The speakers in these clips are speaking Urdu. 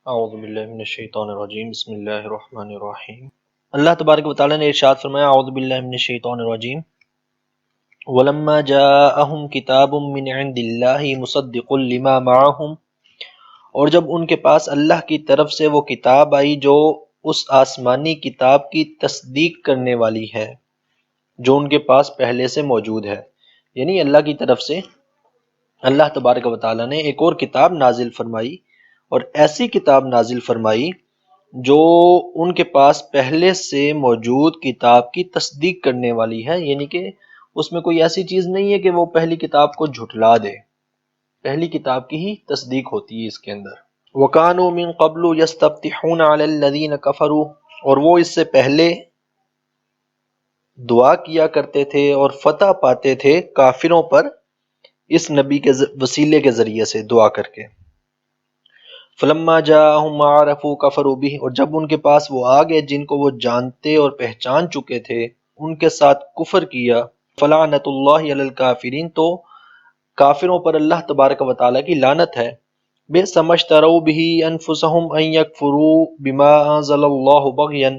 اعوذ باللہ من الشیطان الرجیم بسم اللہ الرحمن الرحیم۔ اللہ تبارک و تعالیٰ نے ارشاد فرمایا اعوذ باللہ من الشیطان الرجیم وَلَمَّا جَاءَهُمْ كِتَابٌ مِّنْ عِندِ اللَّهِ مُصَدِّقٌ لِمَا مَعَهُمْ، اور جب ان کے پاس اللہ کی طرف سے وہ کتاب آئی جو اس آسمانی کتاب کی تصدیق کرنے والی ہے جو ان کے پاس پہلے سے موجود ہے، یعنی اللہ کی طرف سے اللہ تبارک و تعالیٰ نے ایک اور کتاب نازل فرمائی، اور ایسی کتاب نازل فرمائی جو ان کے پاس پہلے سے موجود کتاب کی تصدیق کرنے والی ہے، یعنی کہ اس میں کوئی ایسی چیز نہیں ہے کہ وہ پہلی کتاب کو جھٹلا دے، پہلی کتاب کی ہی تصدیق ہوتی ہے اس کے اندر۔ وَكَانُوا مِن قَبْلُ يَسْتَفْتِحُونَ عَلَى الَّذِينَ كَفَرُوا، اور وہ اس سے پہلے دعا کیا کرتے تھے اور فتح پاتے تھے کافروں پر اس نبی کے وسیلے کے ذریعے سے دعا کر کے۔ فلما جاءہم ما عرفوا کفروا بہ، اور جب ان کے پاس وہ آ گئے جن کو وہ جانتے اور پہچان چکے تھے ان کے ساتھ کفر کیا، فلعنت اللہ علی الکافرین، تو کافروں پر اللہ تبارک و تعالیٰ کی لعنت ہے۔ بئس ما اشتروا بہ انفسہم ان یکفروا بما انزل اللہ بغیا،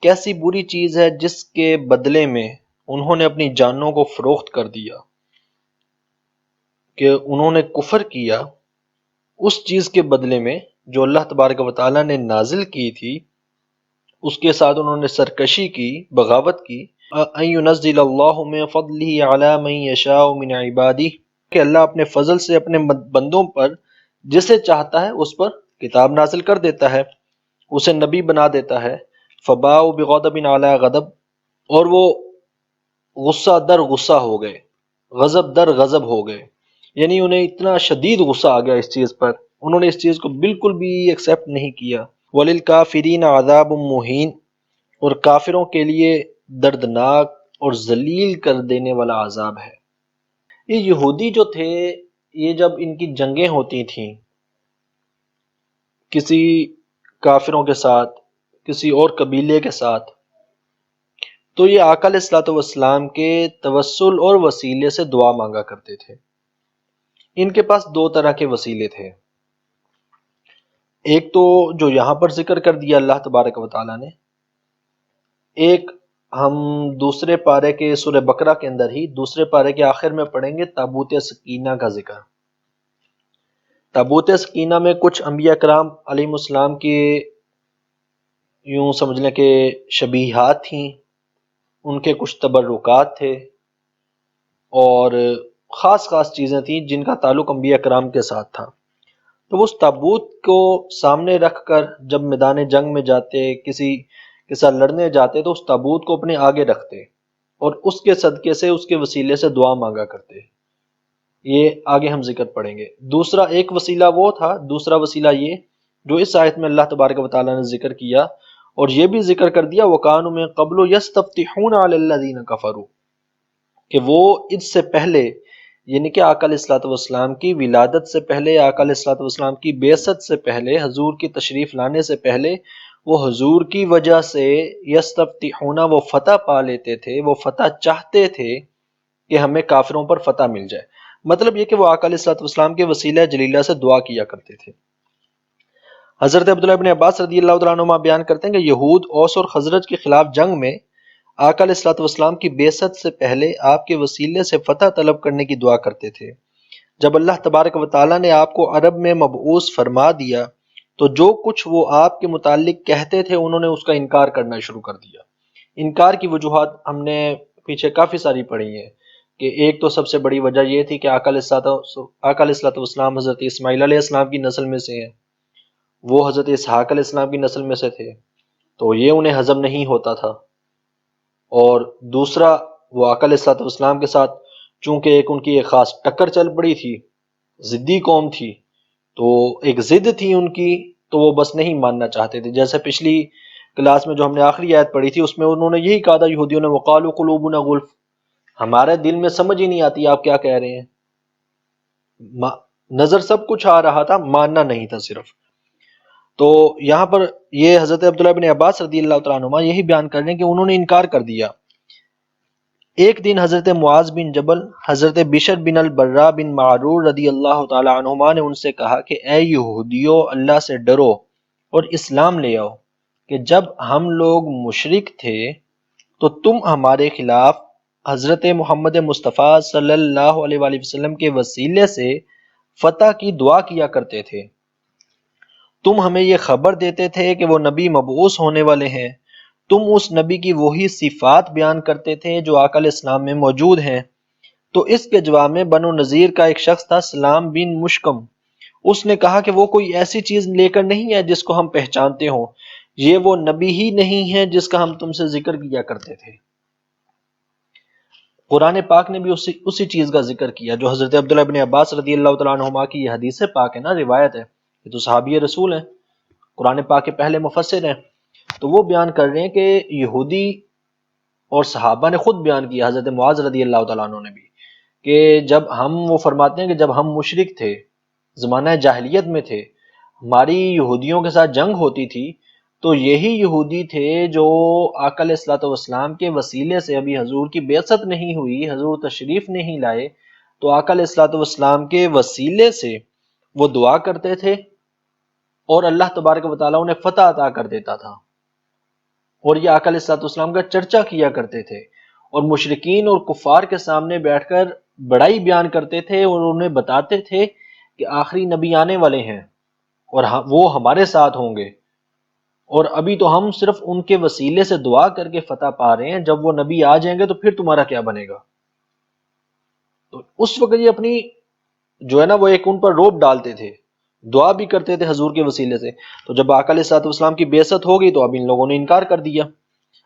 کیسی بری چیز ہے جس کے بدلے میں انہوں نے اپنی جانوں کو فروخت کر دیا، کہ انہوں نے کفر کیا اس چیز کے بدلے میں جو اللہ تبارک و تعالیٰ نے نازل کی تھی، اس کے ساتھ انہوں نے سرکشی کی، بغاوت کی۔ ان ينزل اللہ من فضلہ علی من یشاء من عبادہ، کہ اللہ اپنے فضل سے اپنے بندوں پر جسے چاہتا ہے اس پر کتاب نازل کر دیتا ہے، اسے نبی بنا دیتا ہے۔ فباؤوا بغضب علی غضب، اور وہ غصہ در غصہ ہو گئے، غضب در غضب ہو گئے، یعنی انہیں اتنا شدید غصہ آ گیا اس چیز پر، انہوں نے اس چیز کو بالکل بھی ایکسیپٹ نہیں کیا۔ وَلِلْكَافِرِينَ عَذَابٌ مُّهِينٌ، اور کافروں کے لیے دردناک اور ذلیل کر دینے والا عذاب ہے۔ یہ یہودی جو تھے، یہ جب ان کی جنگیں ہوتی تھیں کسی کافروں کے ساتھ، کسی اور قبیلے کے ساتھ، تو یہ آقا علیہ الصلوۃ والسلام کے توسل اور وسیلے سے دعا مانگا کرتے تھے۔ ان کے پاس دو طرح کے وسیلے تھے، ایک تو جو یہاں پر ذکر کر دیا اللہ تبارک و تعالیٰ نے، ایک ہم دوسرے پارے کے سورہ بقرہ کے اندر ہی دوسرے پارے کے آخر میں پڑھیں گے تابوت سکینہ کا ذکر۔ تابوت سکینہ میں کچھ انبیاء کرام علیہ السلام کے یوں سمجھ لیں کہ شبیہات تھیں، ان کے کچھ تبرکات تھے اور خاص چیزیں تھیں جن کا تعلق انبیاء کرام کے ساتھ تھا۔ تو وہ اس تابوت کو سامنے رکھ کر جب میدان جنگ میں جاتے، کسی کے ساتھ لڑنے جاتے، تو اس تابوت کو اپنے آگے رکھتے اور اس کے صدقے سے، اس کے وسیلے سے دعا مانگا کرتے۔ یہ آگے ہم ذکر پڑھیں گے۔ دوسرا ایک وسیلہ وہ تھا، دوسرا وسیلہ یہ جو اس آیت میں اللہ تبارک و تعالیٰ نے ذکر کیا، اور یہ بھی ذکر کر دیا وَكَانُوا مِن قَبْلُ يَسْتَفْتِحُونَ عَلَى الَّذِينَ كَفَرُوا، کہ وہ اس سے پہلے، یعنی کہ آقا علیہ الصلوۃ والسلام کی ولادت سے پہلے، آقا علیہ الصلوۃ والسلام کی بعثت سے پہلے، حضور کی تشریف لانے سے پہلے، وہ حضور کی وجہ سے یستفتحون، وہ فتح پا لیتے تھے، وہ فتح چاہتے تھے کہ ہمیں کافروں پر فتح مل جائے۔ مطلب یہ کہ وہ آقا علیہ الصلوۃ والسلام کے وسیلہ جلیلہ سے دعا کیا کرتے تھے۔ حضرت عبداللہ ابن عباس رضی اللہ تعالیٰ عنہما بیان کرتے ہیں کہ یہود، اوس اور خزرج کے خلاف جنگ میں آقا علیہ الصلوۃ والسلام کی بعثت سے پہلے آپ کے وسیلے سے فتح طلب کرنے کی دعا کرتے تھے۔ جب اللہ تبارک و تعالیٰ نے آپ کو عرب میں مبعوث فرما دیا تو جو کچھ وہ آپ کے متعلق کہتے تھے انہوں نے اس کا انکار کرنا شروع کر دیا۔ انکار کی وجوہات ہم نے پیچھے کافی ساری پڑھی ہیں، کہ ایک تو سب سے بڑی وجہ یہ تھی کہ آقا علیہ الصلوۃ والسلام حضرت اسماعیل علیہ السلام کی نسل میں سے ہیں، وہ حضرت اسحاق علیہ السلام کی نسل میں سے تھے، تو یہ انہیں ہضم نہیں ہوتا تھا۔ اور دوسرا، وہ آقا علیہ الصلوۃ والسلام کے ساتھ چونکہ ایک ان کی ایک خاص ٹکر چل پڑی تھی، ضدی قوم تھی، تو ایک ضد تھی ان کی، تو وہ بس نہیں ماننا چاہتے تھے۔ جیسے پچھلی کلاس میں جو ہم نے آخری آیت پڑھی تھی اس میں انہوں نے یہی کہا تھا یہودیوں نے، وقالوا قلوبنا غلف، ہمارے دل میں سمجھ ہی نہیں آتی آپ کیا کہہ رہے ہیں۔ نظر سب کچھ آ رہا تھا، ماننا نہیں تھا صرف۔ تو یہاں پر یہ حضرت عبداللہ بن عباس رضی اللہ تعالیٰ عنہما یہی بیان کر رہے ہیں کہ انہوں نے انکار کر دیا۔ ایک دن حضرت معاذ بن جبل حضرت بشر بن البراء بن معرور رضی اللہ تعالی عنہما نے ان سے کہا کہ اے یہودیو، اللہ سے ڈرو اور اسلام لے آؤ کہ جب ہم لوگ مشرک تھے تو تم ہمارے خلاف حضرت محمد مصطفیٰ صلی اللہ علیہ وآلہ وسلم کے وسیلے سے فتح کی دعا کیا کرتے تھے۔ تم ہمیں یہ خبر دیتے تھے کہ وہ نبی مبعوث ہونے والے ہیں، تم اس نبی کی وہی صفات بیان کرتے تھے جو آقا علیہ السلام میں موجود ہیں۔ تو اس کے جواب میں بنو نذیر کا ایک شخص تھا سلام بن مشکم، اس نے کہا کہ وہ کوئی ایسی چیز لے کر نہیں ہے جس کو ہم پہچانتے ہوں، یہ وہ نبی ہی نہیں ہے جس کا ہم تم سے ذکر کیا کرتے تھے۔ قرآن پاک نے بھی اسی چیز کا ذکر کیا جو حضرت عبداللہ بن عباس رضی اللہ تعالیٰ عنہما کی یہ حدیث پاک ہے نا، روایت ہے، یہ تو صحابی رسول ہیں، قرآن پاک کے پہلے مفسر ہیں، تو وہ بیان کر رہے ہیں کہ یہودی اور صحابہ نے خود بیان کیا، حضرت معاذ رضی اللہ تعالیٰ عنہ نے بھی، کہ جب وہ فرماتے ہیں کہ جب ہم مشرک تھے، زمانہ جاہلیت میں تھے، ہماری یہودیوں کے ساتھ جنگ ہوتی تھی، تو یہی یہودی تھے جو آقا علیہ الصلوۃ والسلام کے وسیلے سے، ابھی حضور کی بعثت نہیں ہوئی، حضور تشریف نہیں لائے، تو آقا علیہ الصلوۃ والسلام کے وسیلے سے وہ دعا کرتے تھے اور اللہ تبارک و تعالیٰ انہیں فتح عطا کر دیتا تھا، اور یہ آقا علیہ الصلوۃ والسلام کا چرچا کیا کرتے تھے، اور مشرکین اور کفار کے سامنے بیٹھ کر بڑائی بیان کرتے تھے اور انہیں بتاتے تھے کہ آخری نبی آنے والے ہیں اور وہ ہمارے ساتھ ہوں گے، اور ابھی تو ہم صرف ان کے وسیلے سے دعا کر کے فتح پا رہے ہیں، جب وہ نبی آ جائیں گے تو پھر تمہارا کیا بنے گا۔ تو اس وقت یہ اپنی جو ہے نا وہ ایک ان پر روب ڈالتے تھے، دعا بھی کرتے تھے حضور کے وسیلے سے۔ تو جب آقا علیہ الصلوۃ والسلام کی بعثت ہو گئی تو اب ان لوگوں نے انکار کر دیا،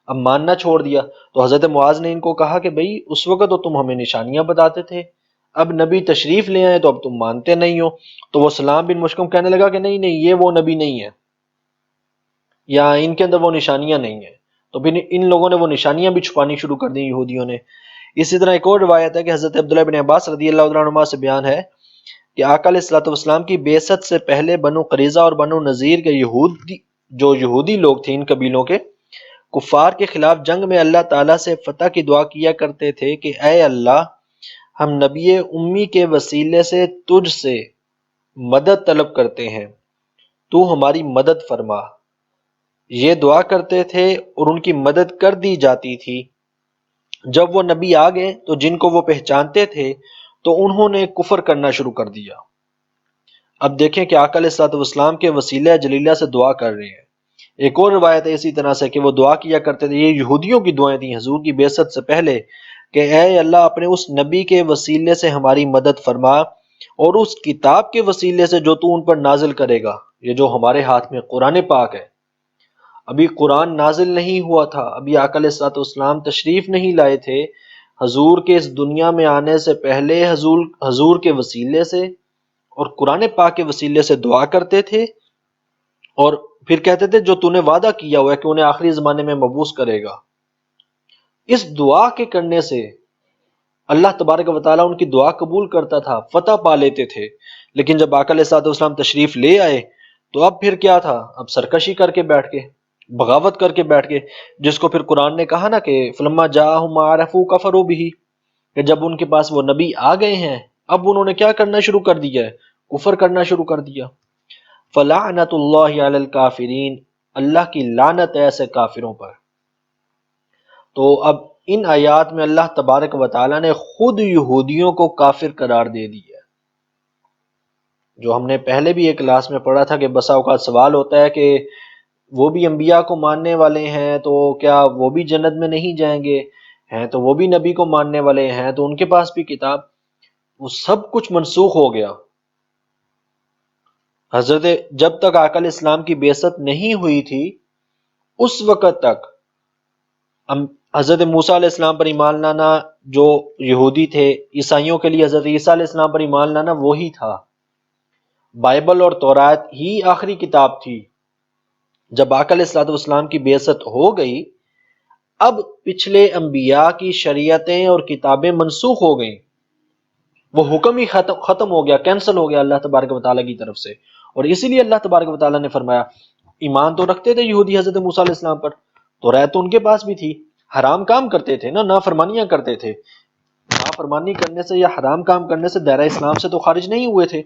اب ماننا چھوڑ دیا، تو حضرت معاذ نے ان کو کہا کہ بھئی اس وقت تو تم ہمیں نشانیاں بتاتے تھے، اب نبی تشریف لے آئے تو اب تم مانتے نہیں ہو۔ تو وہ سلام بن مشکم کہنے لگا کہ نہیں نہیں، یہ وہ نبی نہیں ہے، یا ان کے اندر وہ نشانیاں نہیں ہیں۔ تو پھر ان لوگوں نے وہ نشانیاں بھی چھپانی شروع کر دیں یہودیوں نے۔ اسی طرح ایک اور روایت ہے کہ حضرت عبداللہ بن عباس رضی اللہ عنہما سے بیان ہے کہ آقا علیہ الصلوۃ والسلام کی بعثت سے پہلے بنو قریظہ اور بنو نذیر کے یہودی لوگ تھے، ان قبیلوں کے کفار کے خلاف جنگ میں اللہ تعالیٰ سے فتح کی دعا کیا کرتے تھے کہ اے اللہ، ہم نبی امی کے وسیلے سے تجھ سے مدد طلب کرتے ہیں، تو ہماری مدد فرما۔ یہ دعا کرتے تھے اور ان کی مدد کر دی جاتی تھی۔ جب وہ نبی آ گئے تو جن کو وہ پہچانتے تھے تو انہوں نے کفر کرنا شروع کر دیا۔ اب دیکھیں کہ آقا علیہ الصلوۃ والسلام کے وسیلہ جلیلہ سے دعا کر رہے ہیں۔ ایک اور روایت ہے اسی طرح سے کہ وہ دعا کیا کرتے تھے، یہ یہودیوں کی دعائیں تھیں حضور کی بعثت سے پہلے، کہ اے اللہ اپنے اس نبی کے وسیلے سے ہماری مدد فرما اور اس کتاب کے وسیلے سے جو تو ان پر نازل کرے گا، یہ جو ہمارے ہاتھ میں قرآن پاک ہے۔ ابھی قرآن نازل نہیں ہوا تھا، ابھی آقا علیہ الصلوۃ والسلام تشریف نہیں لائے تھے، حضور کے اس دنیا میں آنے سے پہلے حضور کے وسیلے سے اور قرآن پاک کے وسیلے سے دعا کرتے تھے، اور پھر کہتے تھے جو تو نے وعدہ کیا ہوا ہے کہ انہیں آخری زمانے میں مبعوث کرے گا۔ اس دعا کے کرنے سے اللہ تبارک و تعالیٰ ان کی دعا قبول کرتا تھا، فتح پا لیتے تھے۔ لیکن جب آقا علیہ الصلوۃ والسلام تشریف لے آئے تو اب پھر کیا تھا، اب سرکشی کر کے بیٹھ کے، بغاوت کر کے بیٹھ کے، جس کو پھر قرآن نے کہا نا کہ فلما جاءہم ما عرفوا کفروا بہ، کہ جب ان کے پاس وہ نبی آ گئے ہیں اب انہوں نے کیا کرنا شروع کر دیا ہے، کفر کرنا شروع کر دیا۔ فلعنت اللہ علی الکافرین، اللہ کی لعنت ہے ایسے کافروں پر۔ تو اب ان آیات میں اللہ تبارک و تعالیٰ نے خود یہودیوں کو کافر قرار دے دیا ہے، جو ہم نے پہلے بھی ایک کلاس میں پڑھا تھا کہ بسا اوقات سوال ہوتا ہے کہ وہ بھی انبیاء کو ماننے والے ہیں تو کیا وہ بھی جنت میں نہیں جائیں گے، ہیں تو وہ بھی نبی کو ماننے والے ہیں تو ان کے پاس بھی کتاب، وہ سب کچھ منسوخ ہو گیا۔ حضرت جب تک آقا علیہ السلام کی بعثت نہیں ہوئی تھی اس وقت تک حضرت موسیٰ علیہ السلام پر ایمان لانا جو یہودی تھے، عیسائیوں کے لیے حضرت عیسیٰ علیہ السلام پر ایمان لانا وہی تھا، بائبل اور تورات ہی آخری کتاب تھی۔ جب آقا علیہ الصلوۃ والسلام کی بعثت ہو گئی اب پچھلے انبیاء کی شریعتیں اور کتابیں منسوخ ہو گئیں، وہ حکم ہی ختم ہو گیا، کینسل ہو گیا اللہ تبارک و تعالیٰ کی طرف سے۔ اور اسی لیے اللہ تبارک و تعالیٰ نے فرمایا ایمان تو رکھتے تھے یہودی حضرت موسیٰ علیہ السلام پر، تورات تو ان کے پاس بھی تھی، حرام کام کرتے تھے نا، نافرمانیاں کرتے تھے، نافرمانی کرنے سے یا حرام کام کرنے سے دائرہ اسلام سے تو خارج نہیں ہوئے تھے،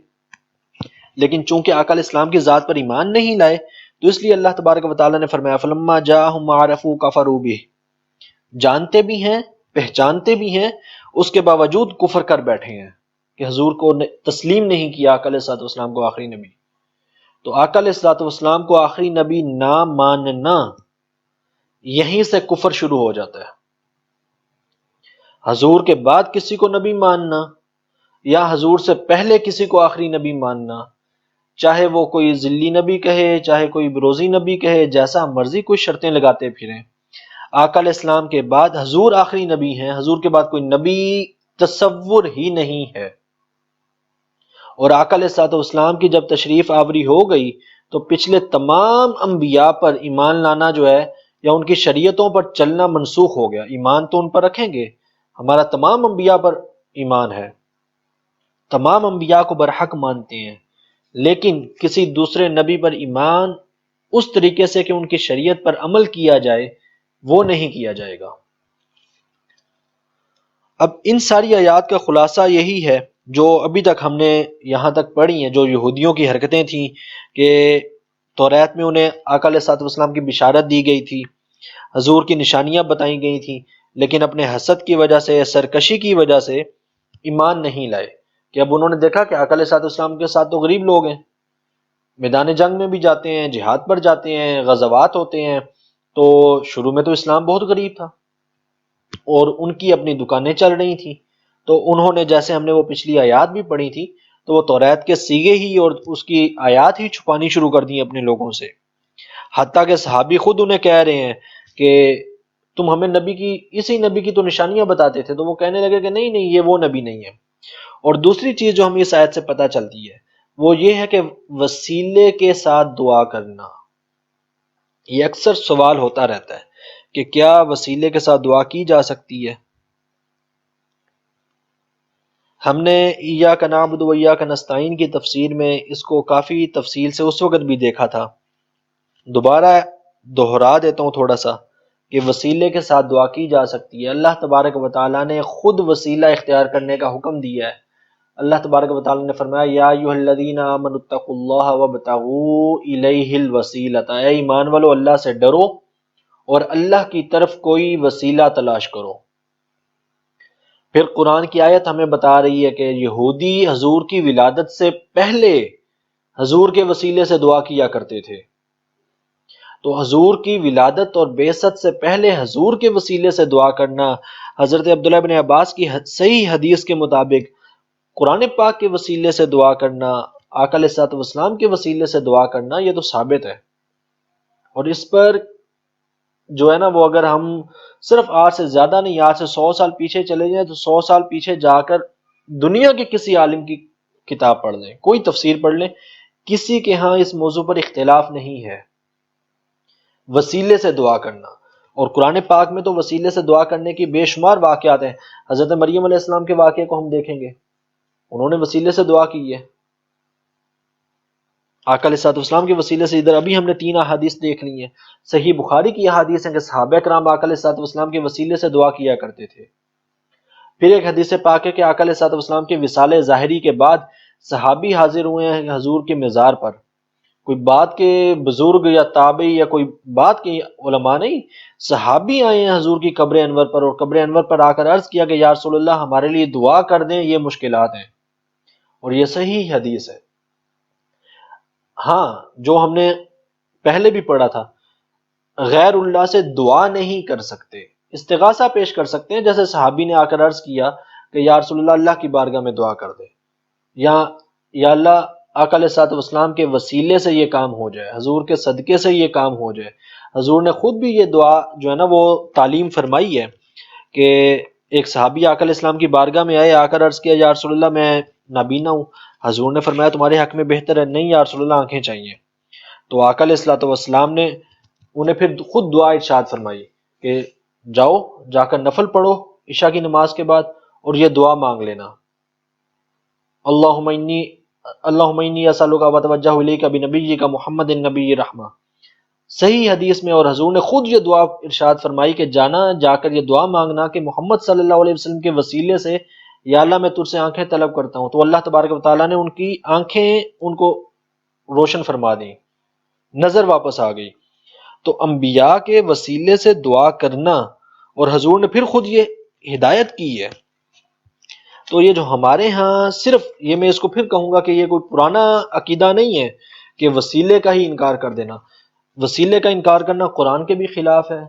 لیکن چونکہ آقا علیہ السلام کی ذات پر ایمان نہیں لائے تو اس لیے اللہ تبارک و تعالیٰ نے فرمایا فلما جاءہم ما عرفوا کفروا بہ، جانتے بھی ہیں پہچانتے بھی ہیں، اس کے باوجود کفر کر بیٹھے ہیں کہ حضور کو تسلیم نہیں کیا آقا علیہ الصلوۃ والسلام کو آخری نبی۔ تو آقا علیہ الصلوۃ والسلام کو آخری نبی نہ ماننا، یہیں سے کفر شروع ہو جاتا ہے۔ حضور کے بعد کسی کو نبی ماننا یا حضور سے پہلے کسی کو آخری نبی ماننا، چاہے وہ کوئی ذلی نبی کہے چاہے کوئی بروزی نبی کہے، جیسا مرضی کوئی شرطیں لگاتے پھریں، آقا علیہ السلام کے بعد حضور آخری نبی ہیں، حضور کے بعد کوئی نبی تصور ہی نہیں ہے۔ اور آقا علیہ الصلوۃ والسلام کی جب تشریف آوری ہو گئی تو پچھلے تمام انبیاء پر ایمان لانا جو ہے یا ان کی شریعتوں پر چلنا منسوخ ہو گیا۔ ایمان تو ان پر رکھیں گے، ہمارا تمام انبیاء پر ایمان ہے، تمام انبیاء کو برحق مانتے ہیں، لیکن کسی دوسرے نبی پر ایمان اس طریقے سے کہ ان کی شریعت پر عمل کیا جائے وہ نہیں کیا جائے گا۔ اب ان ساری آیات کا خلاصہ یہی ہے جو ابھی تک ہم نے یہاں تک پڑھی ہیں، جو یہودیوں کی حرکتیں تھیں کہ توریت میں انہیں آقا علیہ الصلوۃ والسلام کی بشارت دی گئی تھی، حضور کی نشانیاں بتائی گئی تھیں، لیکن اپنے حسد کی وجہ سے، سرکشی کی وجہ سے ایمان نہیں لائے، کہ اب انہوں نے دیکھا کہ آقا علیہ الصلوۃ والسلام کے ساتھ تو غریب لوگ ہیں، میدان جنگ میں بھی جاتے ہیں، جہاد پر جاتے ہیں، غزوات ہوتے ہیں، تو شروع میں تو اسلام بہت غریب تھا اور ان کی اپنی دکانیں چل رہی تھیں، تو انہوں نے جیسے ہم نے وہ پچھلی آیات بھی پڑھی تھی تو وہ توریت کے سیغے ہی اور اس کی آیات ہی چھپانی شروع کر دی اپنے لوگوں سے، حتیٰ کہ صحابی خود انہیں کہہ رہے ہیں کہ تم ہمیں نبی کی، اسی نبی کی تو نشانیاں بتاتے تھے، تو وہ کہنے لگے کہ نہیں نہیں، یہ وہ نبی نہیں ہے۔ اور دوسری چیز جو ہمیں اس آیت سے پتہ چلتی ہے وہ یہ ہے کہ وسیلے کے ساتھ دعا کرنا، یہ اکثر سوال ہوتا رہتا ہے کہ کیا وسیلے کے ساتھ دعا کی جا سکتی ہے؟ ہم نے ایاک نعبد و ایاک نستعین کی تفسیر میں اس کو کافی تفصیل سے اس وقت بھی دیکھا تھا، دوبارہ دہرا دیتا ہوں تھوڑا سا کہ وسیلے کے ساتھ دعا کی جا سکتی ہے۔ اللہ تبارک و تعالیٰ نے خود وسیلہ اختیار کرنے کا حکم دیا ہے۔ اللہ تبارک و تعالیٰ نے فرمایا یا ایھا الذین آمنوا اتقوا اللہ وابتغوا الیہ الوسیلۃ، اے ایمان والو اللہ سے ڈرو اور اللہ کی طرف کوئی وسیلہ تلاش کرو۔ پھر قرآن کی آیت ہمیں بتا رہی ہے کہ یہودی حضور کی ولادت سے پہلے حضور کے وسیلے سے دعا کیا کرتے تھے، تو حضور کی ولادت اور بعثت سے پہلے حضور کے وسیلے سے دعا کرنا، حضرت عبداللہ بن عباس کی صحیح حدیث کے مطابق قرآن پاک کے وسیلے سے دعا کرنا، آقا علیہ الصلوۃ والسلام کے وسیلے سے دعا کرنا، یہ تو ثابت ہے۔ اور اس پر جو ہے نا وہ اگر ہم صرف آج سے زیادہ نہیں، آج سے 100 سال پیچھے چلے جائیں تو 100 سال پیچھے جا کر دنیا کے کسی عالم کی کتاب پڑھ لیں، کوئی تفسیر پڑھ لیں، کسی کے ہاں اس موضوع پر اختلاف نہیں ہے، وسیلے سے دعا کرنا۔ اور قرآن پاک میں تو وسیلے سے دعا کرنے کی بے شمار واقعات ہیں۔ حضرت مریم علیہ السلام کے واقعے کو ہم دیکھیں گے، انہوں نے وسیلے سے دعا کی ہے۔ آقا علیہ الصلوۃ والسلام کے وسیلے سے ادھر ابھی ہم نے 3 احادیث دیکھ لی ہیں، صحیح بخاری کی احادیث ہیں کہ صحابہ کرام آقا علیہ الصلوۃ والسلام کے وسیلے سے دعا کیا کرتے تھے۔ پھر ایک حدیث پاک ہے کہ آقا علیہ الصلوۃ والسلام کے وصال ظاہری کے بعد صحابی حاضر ہوئے ہیں حضور کے مزار پر، کوئی بات کے بزرگ یا تابعی یا کوئی بات کے علماء نہیں، صحابی آئے ہیں حضور کی قبر انور پر، اور قبر انور پر آ کر عرض کیا کہ یا رسول اللہ ہمارے لیے دعا کر دیں، یہ مشکلات ہیں، اور یہ صحیح حدیث ہے۔ ہاں جو ہم نے پہلے بھی پڑھا تھا، غیر اللہ سے دعا نہیں کر سکتے، استغاثہ پیش کر سکتے ہیں، جیسے صحابی نے آ کر عرض کیا کہ یا رسول اللہ اللہ کی بارگاہ میں دعا کر دے، یا اللہ آقا علیہ الصلوۃ والسلام کے وسیلے سے یہ کام ہو جائے، حضور کے صدقے سے یہ کام ہو جائے۔ حضور نے خود بھی یہ دعا جو ہے نا وہ تعلیم فرمائی ہے کہ ایک صحابی آقا علیہ السلام کی بارگاہ میں آئے، آ کر عرض کیا یا رسول اللہ میں نابینا ہوں، حضور نے فرمایا تمہارے حق میں بہتر ہے، نہیں یا رسول اللہ آنکھیں چاہیے، تو آقا علیہ الصلوۃ والسلام نے انہیں پھر خود دعا ارشاد فرمائی کہ جاؤ جا کر نفل پڑھو عشاء کی نماز کے بعد اور یہ دعا مانگ لینا، اللہم انی اسألک واتوجہ الیک بنبیک محمد النبی رحمہ، صحیح حدیث میں، اور حضور نے خود یہ دعا ارشاد فرمائی کہ جانا جا کر یہ دعا مانگنا کہ محمد صلی اللہ علیہ وسلم کے وسیلے سے یا اللہ میں تجھ سے آنکھیں طلب کرتا ہوں، تو اللہ تبارک و تعالیٰ نے ان کی آنکھیں ان کو روشن فرما دیں، نظر واپس آ گئی۔ تو انبیاء کے وسیلے سے دعا کرنا، اور حضور نے پھر خود یہ ہدایت کی ہے۔ تو یہ جو ہمارے ہاں صرف یہ، میں اس کو پھر کہوں گا کہ یہ کوئی پرانا عقیدہ نہیں ہے کہ وسیلے کا ہی انکار کر دینا۔ وسیلے کا انکار کرنا قرآن کے بھی خلاف ہے،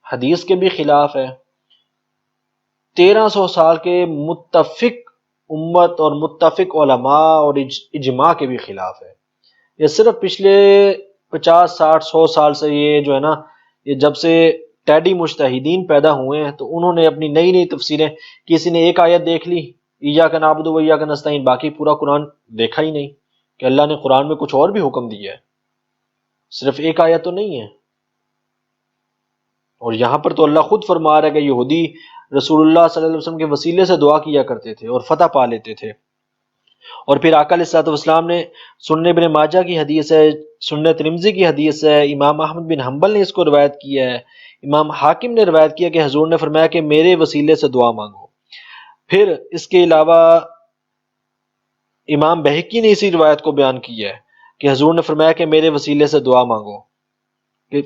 حدیث کے بھی خلاف ہے، 1300 سال کے متفق امت اور متفق علماء اور اجماع کے بھی خلاف ہے۔ یہ صرف پچھلے 50 60 100 سال سے یہ جو ہے نا، یہ جب سے ٹیڈی مجتہدین پیدا ہوئے ہیں تو انہوں نے اپنی نئی نئی تفسیریں، کسی نے ایک آیت دیکھ لی ایاک نعبد و ایاک نستعین، باقی پورا قرآن دیکھا ہی نہیں کہ اللہ نے قرآن میں کچھ اور بھی حکم دیا ہے، صرف ایک آیت تو نہیں ہے۔ اور یہاں پر تو اللہ خود فرما رہا ہے کہ یہودی رسول اللہ صلی اللہ علیہ وسلم کے وسیلے سے دعا کیا کرتے تھے اور فتح پا لیتے تھے۔ اور پھر آقا علیہ الصلوۃ والسلام نے، سنن ابن ماجہ کی حدیث ہے، سنن ترمذی کی حدیث ہے، امام احمد بن حنبل نے اس کو روایت کیا ہے، امام حاکم نے روایت کیا کہ حضور نے فرمایا کہ میرے وسیلے سے دعا مانگو۔ پھر اس کے علاوہ امام بہقی نے اسی روایت کو بیان کیا ہے کہ حضور نے فرمایا کہ میرے وسیلے سے دعا مانگو، کہ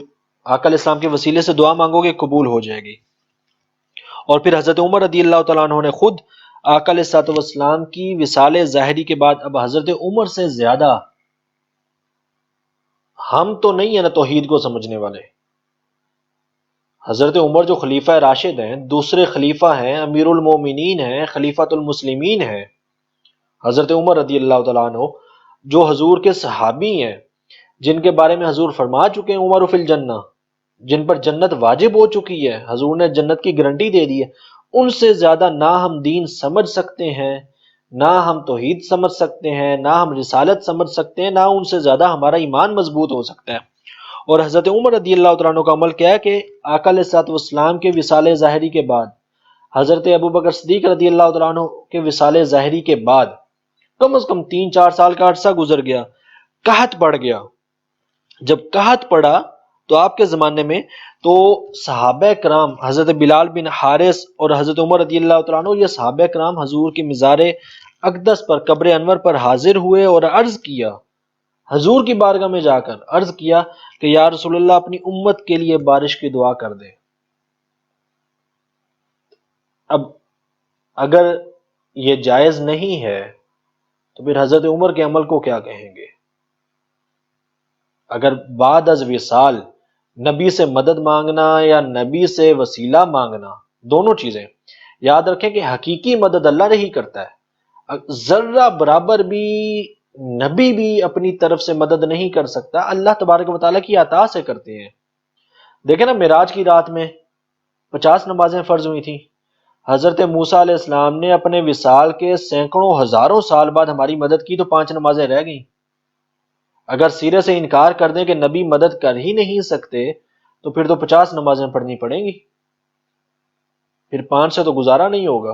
آقا علیہ السلام کے وسیلے سے دعا مانگو گے قبول ہو جائے گی۔ اور پھر حضرت عمر رضی اللہ تعالیٰ عنہ نے خود آقا علیہ الصلوۃ والسلام کی وصال ظاہری کے بعد اب حضرت عمر سے زیادہ ہم تو نہیں ہیں نا توحید کو سمجھنے والے۔ حضرت عمر جو خلیفہ راشد ہیں، دوسرے خلیفہ ہیں، امیر المومنین ہیں، خلیفۃ المسلمین ہیں، حضرت عمر رضی اللہ تعالیٰ عنہ جو حضور کے صحابی ہیں، جن کے بارے میں حضور فرما چکے ہیں عمر فی الجنہ، جن پر جنت واجب ہو چکی ہے، حضور نے جنت کی گارنٹی دے دی ہے، ان سے زیادہ نہ ہم دین سمجھ سکتے ہیں، نہ ہم توحید سمجھ سکتے ہیں، نہ ہم رسالت سمجھ سکتے ہیں، نہ ان سے زیادہ ہمارا ایمان مضبوط ہو سکتا ہے۔ اور حضرت عمر رضی اللہ تعالیٰ عنہ کا عمل کیا ہے کہ آقا علیہ الصلوۃ والسلام کے وصال ظاہری کے بعد، حضرت ابوبکر صدیق رضی اللہ تعالیٰ عنہ کے وصال ظاہری کے بعد کم از کم 3 4 سال کا عرصہ گزر گیا، قحط پڑ گیا۔ جب قحط پڑا تو آپ کے زمانے میں تو صحابہ کرام، حضرت بلال بن حارث اور حضرت عمر رضی اللہ تعالیٰ عنہ، یہ صحابہ کرام حضور کی مزار اقدس پر، قبر انور پر حاضر ہوئے اور عرض کیا، حضور کی بارگاہ میں جا کر عرض کیا کہ یا رسول اللہ اپنی امت کے لیے بارش کی دعا کر دے۔ اب اگر یہ جائز نہیں ہے تو پھر حضرت عمر کے عمل کو کیا کہیں گے؟ اگر بعد از وصال نبی سے مدد مانگنا یا نبی سے وسیلہ مانگنا، دونوں چیزیں یاد رکھیں کہ حقیقی مدد اللہ نہیں کرتا ہے، ذرہ برابر بھی نبی بھی اپنی طرف سے مدد نہیں کر سکتا، اللہ تبارک و تعالیٰ کی عطا سے کرتے ہیں۔ دیکھیں نا، معراج کی رات میں 50 نمازیں فرض ہوئی تھیں، حضرت موسیٰ علیہ السلام نے اپنے وصال کے سینکڑوں ہزاروں سال بعد ہماری مدد کی تو 5 نمازیں رہ گئیں۔ اگر سیرے سے انکار کر دیں کہ نبی مدد کر ہی نہیں سکتے تو پھر تو 50 نمازیں پڑھنی پڑیں گی، پھر 5 سے تو گزارا نہیں ہوگا۔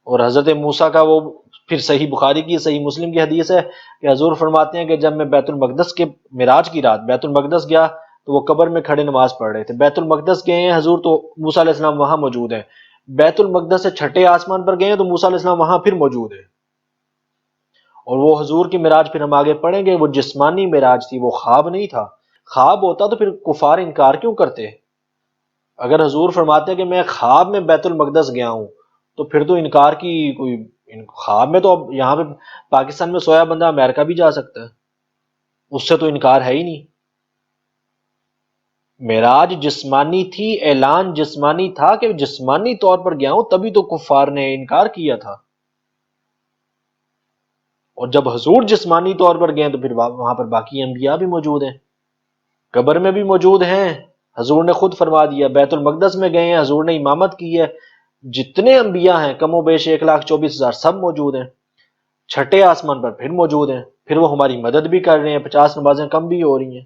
اور حضرت موسیٰ کا وہ پھر صحیح بخاری کی، صحیح مسلم کی حدیث ہے کہ حضور فرماتے ہیں کہ جب میں بیت المقدس کے معراج کی رات بیت المقدس گیا تو وہ قبر میں کھڑے نماز پڑھ رہے تھے۔ بیت المقدس گئے ہیں حضور تو موسیٰ علیہ السلام وہاں موجود ہیں، بیت المقدس سے چھٹے آسمان پر گئے ہیں تو موسیٰ علیہ السلام وہاں پھر موجود ہیں۔ اور وہ حضور کی معراج پھر ہم آگے پڑھیں گے، وہ جسمانی معراج تھی، وہ خواب نہیں تھا۔ خواب ہوتا تو پھر کفار انکار کیوں کرتے؟ اگر حضور فرماتے کہ میں خواب میں بیت المقدس گیا ہوں تو پھر تو انکار کی کوئی، خواب میں تو اب یہاں پہ پاکستان میں سویا بندہ امریکہ بھی جا سکتا ہے، اس سے تو انکار ہے ہی نہیں۔ معراج جسمانی تھی، اعلان جسمانی تھا کہ جسمانی طور پر گیا ہوں، تبھی تو کفار نے انکار کیا تھا۔ اور جب حضور جسمانی طور پر گئے تو پھر وہاں پر باقی انبیاء بھی موجود ہیں، قبر میں بھی موجود ہیں، حضور نے خود فرما دیا، بیت المقدس میں گئے ہیں، حضور نے امامت کی ہے، جتنے انبیاء ہیں کم و بیش 1,24,000 سب موجود ہیں، چھٹے آسمان پر پھر موجود ہیں، پھر وہ ہماری مدد بھی کر رہے ہیں، 50 نمازیں کم بھی ہو رہی ہیں۔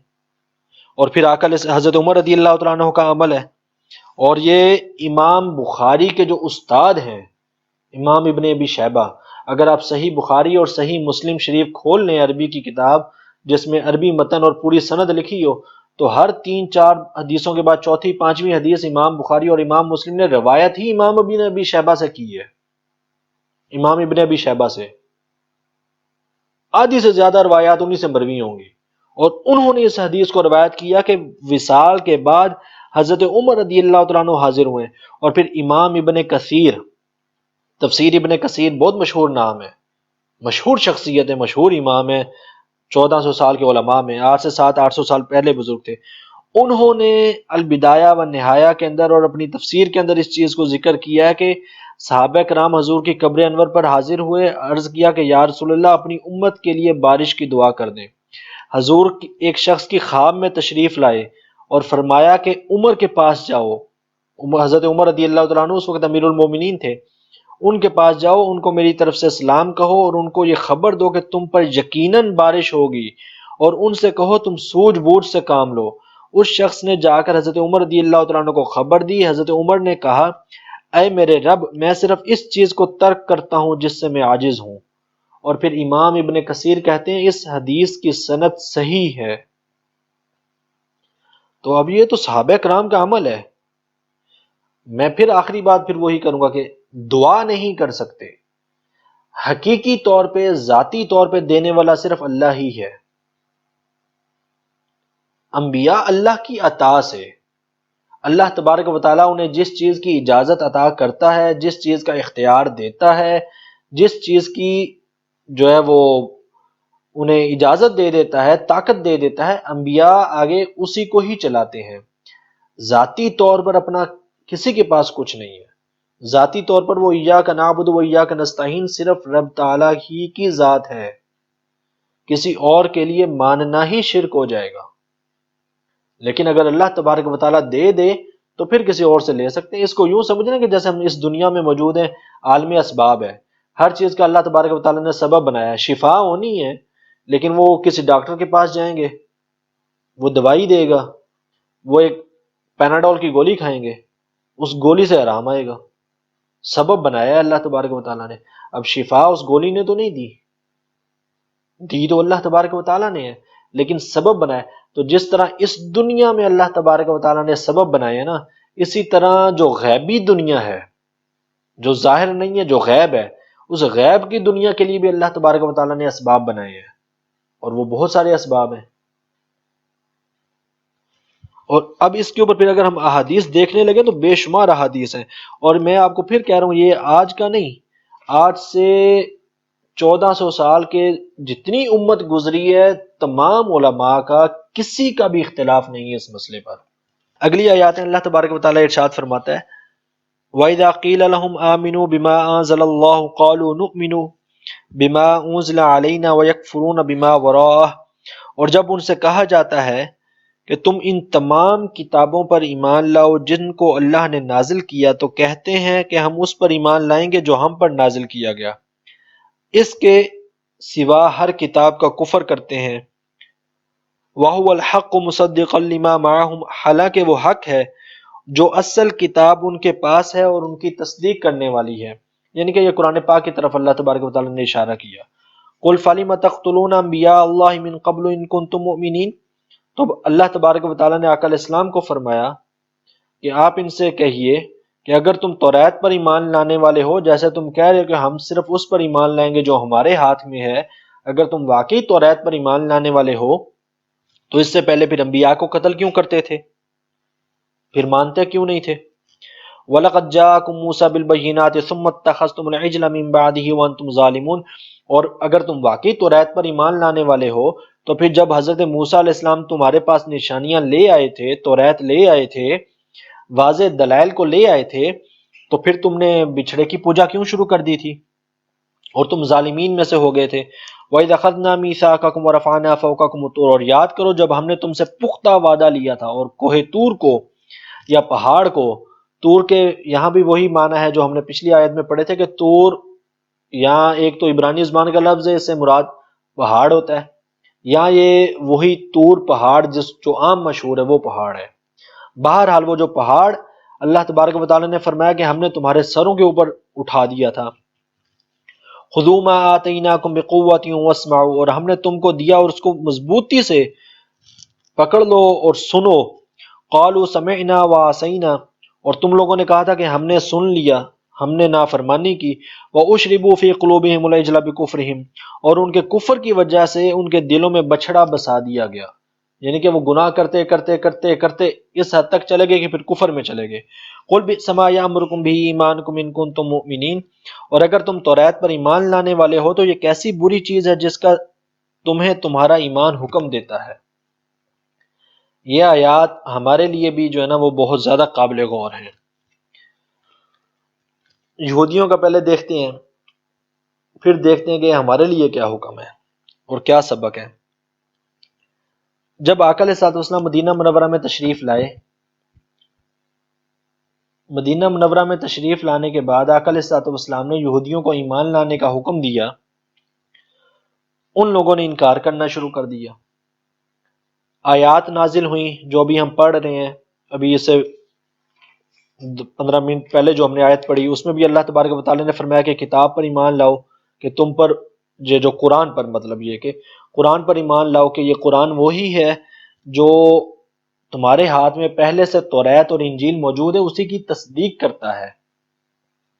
اور پھر آقا حضرت عمر رضی اللہ تعالیٰ عنہ کا عمل ہے، اور یہ امام بخاری کے جو استاد ہیں، امام ابن ابی شیبہ، اگر آپ صحیح بخاری اور صحیح مسلم شریف کھول لیں، عربی کی کتاب جس میں عربی متن اور پوری سند لکھی ہو، تو ہر 3-4 حدیثوں کے بعد چوتھی 5ویں حدیث امام بخاری اور امام مسلم نے روایت ہی امام ابن ابی شیبہ سے کی ہے، امام ابن ابی شیبہ سے آدھی سے زیادہ روایات انہی سے مروی ہوں گی، اور انہوں نے اس حدیث کو روایت کیا کہ وصال کے بعد حضرت عمر رضی اللہ تعالیٰ عنہ حاضر ہوئے، اور پھر امام ابن کثیر، تفسیر ابن کثیر بہت مشہور نام ہے، مشہور شخصیت ہے، مشہور امام ہے، 1400 سال کے علماء میں، 800 سال پہلے بزرگ تھے، انہوں نے البدایہ و نہایہ کے اندر اور اپنی تفسیر کے اندر اس چیز کو ذکر کیا ہے کہ صحابہ کرام حضور کی قبر انور پر حاضر ہوئے، عرض کیا کہ یا رسول اللہ اپنی امت کے لیے بارش کی دعا کر دیں۔ حضور ایک شخص کی خواب میں تشریف لائے اور فرمایا کہ عمر کے پاس جاؤ، حضرت عمر رضی اللہ تعالیٰ عنہ اس وقت امیر المومنین تھے، ان کے پاس جاؤ، ان کو میری طرف سے سلام کہو اور ان کو یہ خبر دو کہ تم پر یقیناً بارش ہوگی، اور ان سے کہو تم سوجھ بوجھ سے کام لو۔ اس شخص نے جا کر حضرت عمر رضی اللہ تعالیٰ عنہ کو خبر دی۔ حضرت عمر نے کہا اے میرے رب، میں صرف اس چیز کو ترک کرتا ہوں جس سے میں عاجز ہوں۔ اور پھر امام ابن کثیر کہتے ہیں اس حدیث کی سند صحیح ہے۔ تو اب یہ تو صحابہ کرام کا عمل ہے۔ میں پھر آخری بات پھر وہی کروں گا کہ دعا نہیں کر سکتے، حقیقی طور پہ ذاتی طور پہ دینے والا صرف اللہ ہی ہے۔ انبیاء اللہ کی عطا سے، اللہ تبارک و تعالیٰ انہیں جس چیز کی اجازت عطا کرتا ہے، جس چیز کا اختیار دیتا ہے، جس چیز کی جو ہے وہ انہیں اجازت دے دیتا ہے، طاقت دے دیتا ہے، انبیاء آگے اسی کو ہی چلاتے ہیں۔ ذاتی طور پر اپنا کسی کے پاس کچھ نہیں ہے، ذاتی طور پر وہ ایاک نعبد و ایاک نستعین صرف رب تعالیٰ ہی کی ذات ہے، کسی اور کے لیے ماننا ہی شرک ہو جائے گا۔ لیکن اگر اللہ تبارک و تعالیٰ دے دے تو پھر کسی اور سے لے سکتے ہیں۔ اس کو یوں سمجھنا کہ جیسے ہم اس دنیا میں موجود ہیں، عالم اسباب ہے، ہر چیز کا اللہ تبارک و تعالیٰ نے سبب بنایا ہے، شفا ہونی ہے، لیکن وہ کسی ڈاکٹر کے پاس جائیں گے، وہ دوائی دے گا، وہ ایک پیناڈول کی گولی کھائیں گے، اس گولی سے آرام آئے گا، سبب بنایا ہے اللہ تبارک و تعالیٰ نے۔ اب شفا اس گولی نے تو نہیں دی تو اللہ تبارک و تعالیٰ نے ہے، لیکن سبب بنایا۔ تو جس طرح اس دنیا میں اللہ تبارک و تعالیٰ نے سبب بنائے ہیں نا، اسی طرح جو غیبی دنیا ہے، جو ظاہر نہیں ہے، جو غیب ہے، اس غیب کی دنیا کے لیے بھی اللہ تبارک و تعالیٰ نے اسباب بنائے ہیں، اور وہ بہت سارے اسباب ہیں۔ اور اب اس کے اوپر پھر اگر ہم احادیث دیکھنے لگے تو بے شمار احادیث ہیں، اور میں آپ کو پھر کہہ رہا ہوں یہ آج کا نہیں، آج سے 1400 سال کے جتنی امت گزری ہے، تمام علماء کا کسی کا بھی اختلاف نہیں ہے اس مسئلے پر۔ اگلی آیات میں اللہ تبارک و تعالیٰ ارشاد فرماتا ہے وَإِذَا قِيلَ لَهُمْ آمِنُوا بِمَا أَنزَلَ اللَّهُ قَالُوا نُؤْمِنُ بِمَا أُنزِلَ عَلَيْنَا وَيَكْفُرُونَ بِمَا وَرَاءَهُ، اور جب ان سے کہا جاتا ہے کہ تم ان تمام کتابوں پر ایمان لاؤ جن کو اللہ نے نازل کیا، تو کہتے ہیں کہ ہم اس پر ایمان لائیں گے جو ہم پر نازل کیا گیا، اس کے سوا ہر کتاب کا کفر کرتے ہیں۔ وَهُوَ الْحَقُّ مُصَدِّقًا لِمَا مَعَهُمْ، حالانکہ وہ حق ہے جو اصل کتاب ان کے پاس ہے اور ان کی تصدیق کرنے والی ہے، یعنی کہ یہ قرآن پاک کی طرف اللہ تبارک و تعالیٰ نے اشارہ کیا۔ قُلْ فَلِمَ تَقْتُلُونَ أَنْبِيَاءَ اللَّهِ مِنْ قَبْلُ إِن كُنتُم مُؤْمِنِينَ، تو اللہ تبارک و تعالیٰ نے آقا علیہ السلام کو فرمایا کہ آپ ان سے کہیے کہ اگر تم توریت پر ایمان لانے والے ہو، جیسے تم کہہ رہے ہو کہ ہم صرف اس پر ایمان لائیں گے جو ہمارے ہاتھ میں ہے، اگر تم واقعی توریت پر ایمان لانے والے ہو تو اس سے پہلے پھر انبیاء کو قتل کیوں کرتے تھے، پھر مانتے کیوں نہیں تھے؟ وَلَقَدْ جَاءَكُم مُوسَىٰ بِالْبَيِّنَاتِ ثُمَّ اتَّخَذْتُمُ الْعِجْلَ مِن بَعْدِهِ وَأَنْتُمْ ظَالِمُونَ، اور اگر تم واقعی توریت پر ایمان لانے والے ہو تو پھر جب حضرت موسیٰ علیہ السلام تمہارے پاس نشانیاں لے آئے تھے، توریت لے آئے تھے، واضح دلائل کو لے آئے تھے، تو پھر تم نے بچھڑے کی پوجا کیوں شروع کر دی تھی اور تم ظالمین میں سے ہو گئے تھے۔ وَإِذْ أَخَذْنَا مِيثَاقَكُمْ وَرَفَعْنَا فَوْقَكُمُ الطُّورَ، اور یاد کرو جب ہم نے تم سے پختہ وعدہ لیا تھا، اور کوہ طور کو یا پہاڑ کو، طور کے یہاں بھی وہی معنی ہے جو ہم نے پچھلی آیت میں پڑھے تھے کہ طور یہاں ایک تو عبرانی زبان کا لفظ ہے، اس سے مراد پہاڑ ہوتا ہے، یہاں یہ وہی طور پہاڑ جو عام مشہور ہے وہ پہاڑ ہے۔ بہرحال وہ جو پہاڑ اللہ تبارک و تعالیٰ نے فرمایا کہ ہم نے تمہارے سروں کے اوپر اٹھا دیا تھا، خذوا ما آتیناکم بقوۃ واسمعوا، اور ہم نے تم کو دیا اور اس کو مضبوطی سے پکڑ لو اور سنو. قالوا سمعنا وعصینا، اور تم لوگوں نے کہا تھا کہ ہم نے سن لیا، ہم نے نافرمانی کی. وَأُشْرِبُوا فِي قُلُوبِهِمُ الْعِجْلَ بِكُفْرِهِمْ، اور ان کے کفر کی وجہ سے ان کے دلوں میں بچھڑا بسا دیا گیا، یعنی کہ وہ گناہ کرتے کرتے کرتے کرتے اس حد تک چلے گئے کہ پھر کفر میں چلے گئے. قُلْ بِئْسَ مَا يَأْمُرُكُمْ بِهِ إِيمَانُكُمْ إِن كُنتُم مُؤْمِنِينَ، اور اگر تم توریت پر ایمان لانے والے ہو تو یہ کیسی بری چیز ہے جس کا تمہیں تمہارا ایمان حکم دیتا ہے. یہ آیات ہمارے لیے بھی جو ہے نا وہ بہت زیادہ قابل غور ہیں. یہودیوں کا پہلے دیکھتے ہیں، پھر دیکھتے ہیں کہ ہمارے لیے کیا حکم ہے اور کیا سبق ہے. جب آقا علیہ الصلوۃ والسلام مدینہ منورہ میں تشریف لائے، مدینہ منورہ میں تشریف لانے کے بعد آقا علیہ الصلوۃ والسلام نے یہودیوں کو ایمان لانے کا حکم دیا. ان لوگوں نے انکار کرنا شروع کر دیا. آیات نازل ہوئیں جو بھی ہم پڑھ رہے ہیں، ابھی اس سے 15 منٹ پہلے جو ہم نے آیت پڑھی اس میں بھی اللہ تبارک و تعالیٰ نے فرمایا کہ کتاب پر ایمان لاؤ، کہ تم پر یہ جو قرآن پر، مطلب یہ کہ قرآن پر ایمان لاؤ کہ یہ قرآن وہی ہے جو تمہارے ہاتھ میں پہلے سے توریت اور انجیل موجود ہے، اسی کی تصدیق کرتا ہے،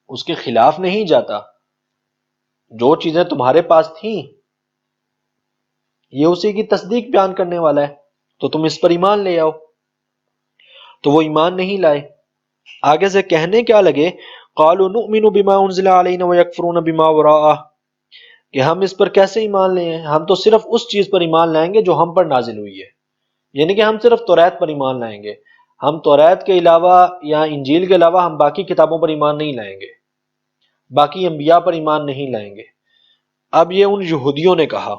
اس کے خلاف نہیں جاتا. جو چیزیں تمہارے پاس تھیں یہ اسی کی تصدیق بیان کرنے والا ہے، تو تم اس پر ایمان لے آؤ. تو وہ ایمان نہیں لائے. آگے سے کہنے کیا لگے، قالوا نؤمن بما انزل علینا ویکفرون بما وراءہ، کہ ہم اس پر کیسے ایمان لیں ہیں، ہم تو صرف اس چیز پر ایمان لائیں گے جو ہم پر نازل ہوئی ہے، یعنی کہ ہم صرف توریت پر ایمان لائیں گے، ہم توریت کے علاوہ یا انجیل کے علاوہ ہم باقی کتابوں پر ایمان نہیں لائیں گے، باقی انبیاء پر ایمان نہیں لائیں گے. اب یہ ان یہودیوں نے کہا،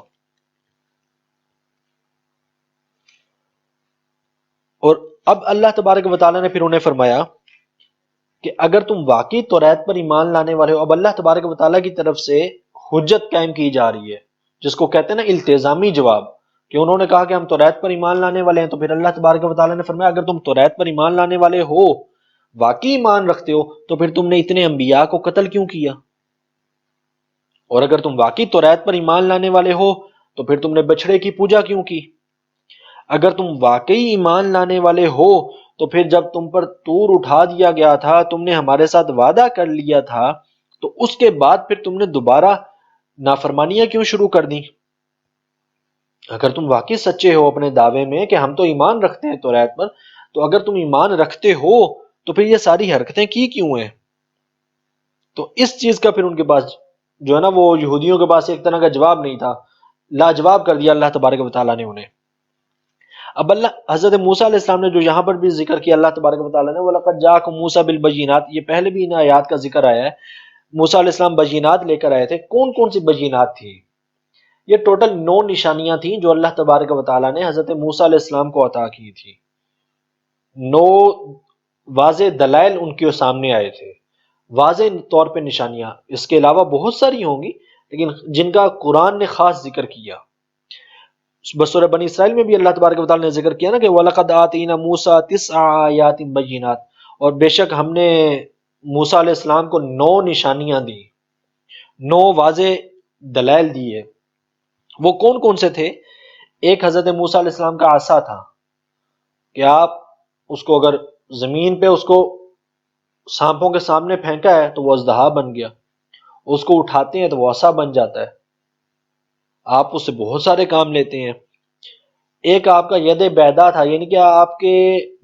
اور اب اللہ تبارک و تعالیٰ نے پھر انہیں فرمایا کہ اگر تم واقعی توریت پر ایمان لانے والے ہو، اب اللہ تبارک و تعالیٰ کی طرف سے حجت قائم کی جا رہی ہے، جس کو کہتے ہیں نا التزامی جواب، کہ انہوں نے کہا کہ ہم توریت پر ایمان لانے والے ہیں، تو پھر اللہ تبارک و تعالیٰ نے فرمایا اگر تم توریت پر ایمان لانے والے ہو، واقعی ایمان رکھتے ہو، تو پھر تم نے اتنے انبیاء کو قتل کیوں کیا؟ اور اگر تم واقعی توریت پر ایمان لانے والے ہو تو پھر تم نے بچھڑے کی پوجا کیوں کی؟ اگر تم واقعی ایمان لانے والے ہو تو پھر جب تم پر طور اٹھا دیا گیا تھا، تم نے ہمارے ساتھ وعدہ کر لیا تھا، تو اس کے بعد پھر تم نے دوبارہ نافرمانیاں کیوں شروع کر دیں؟ اگر تم واقعی سچے ہو اپنے دعوے میں کہ ہم تو ایمان رکھتے ہیں توریت پر، تو اگر تم ایمان رکھتے ہو تو پھر یہ ساری حرکتیں کی کیوں ہیں؟ تو اس چیز کا پھر ان کے پاس جو ہے نا وہ یہودیوں کے پاس ایک طرح کا جواب نہیں تھا، لاجواب کر دیا اللہ تبارک و تعالیٰ نے انہیں. اب اللہ حضرت موسیٰ علیہ السلام نے جو یہاں پر بھی ذکر کیا اللہ تبارک و تعالیٰ نے، وَلَقَدْ جَاءَكُم مُوسَىٰ بِالْبَيِّنَاتِ، یہ پہلے بھی ان آیات کا ذکر آیا ہے. موسیٰ علیہ السلام بینات لے کر آئے تھے. کون کون سی بینات تھی؟ یہ ٹوٹل 9 نشانیاں تھیں جو اللہ تبارک و تعالیٰ نے حضرت موسیٰ علیہ السلام کو عطا کی تھی. 9 واضح دلائل ان کے سامنے آئے تھے، واضح طور پہ نشانیاں. اس کے علاوہ بہت ساری ہوں گی لیکن جن کا قرآن نے خاص ذکر کیا. بس سورہ بنی اسرائیل میں بھی اللہ تبارک و تعالیٰ نے ذکر کیا نا کہ وَلَقَدْ آتَيْنَا مُوسَىٰ 9 آیَاتٍ بَيِّنَاتٍ، اور بے شک ہم نے موسیٰ علیہ السلام کو 9 نشانیاں دی، 9 واضح دلائل دیے. وہ کون کون سے تھے؟ ایک حضرت موسیٰ علیہ السلام کا عصا تھا کہ آپ اس کو اگر زمین پہ اس کو سانپوں کے سامنے پھینکا ہے تو وہ اژدہا بن گیا، اس کو اٹھاتے ہیں تو وہ عصا بن جاتا ہے، آپ اس سے بہت سارے کام لیتے ہیں. ایک آپ کا ید بیدا تھا، یعنی کہ آپ کے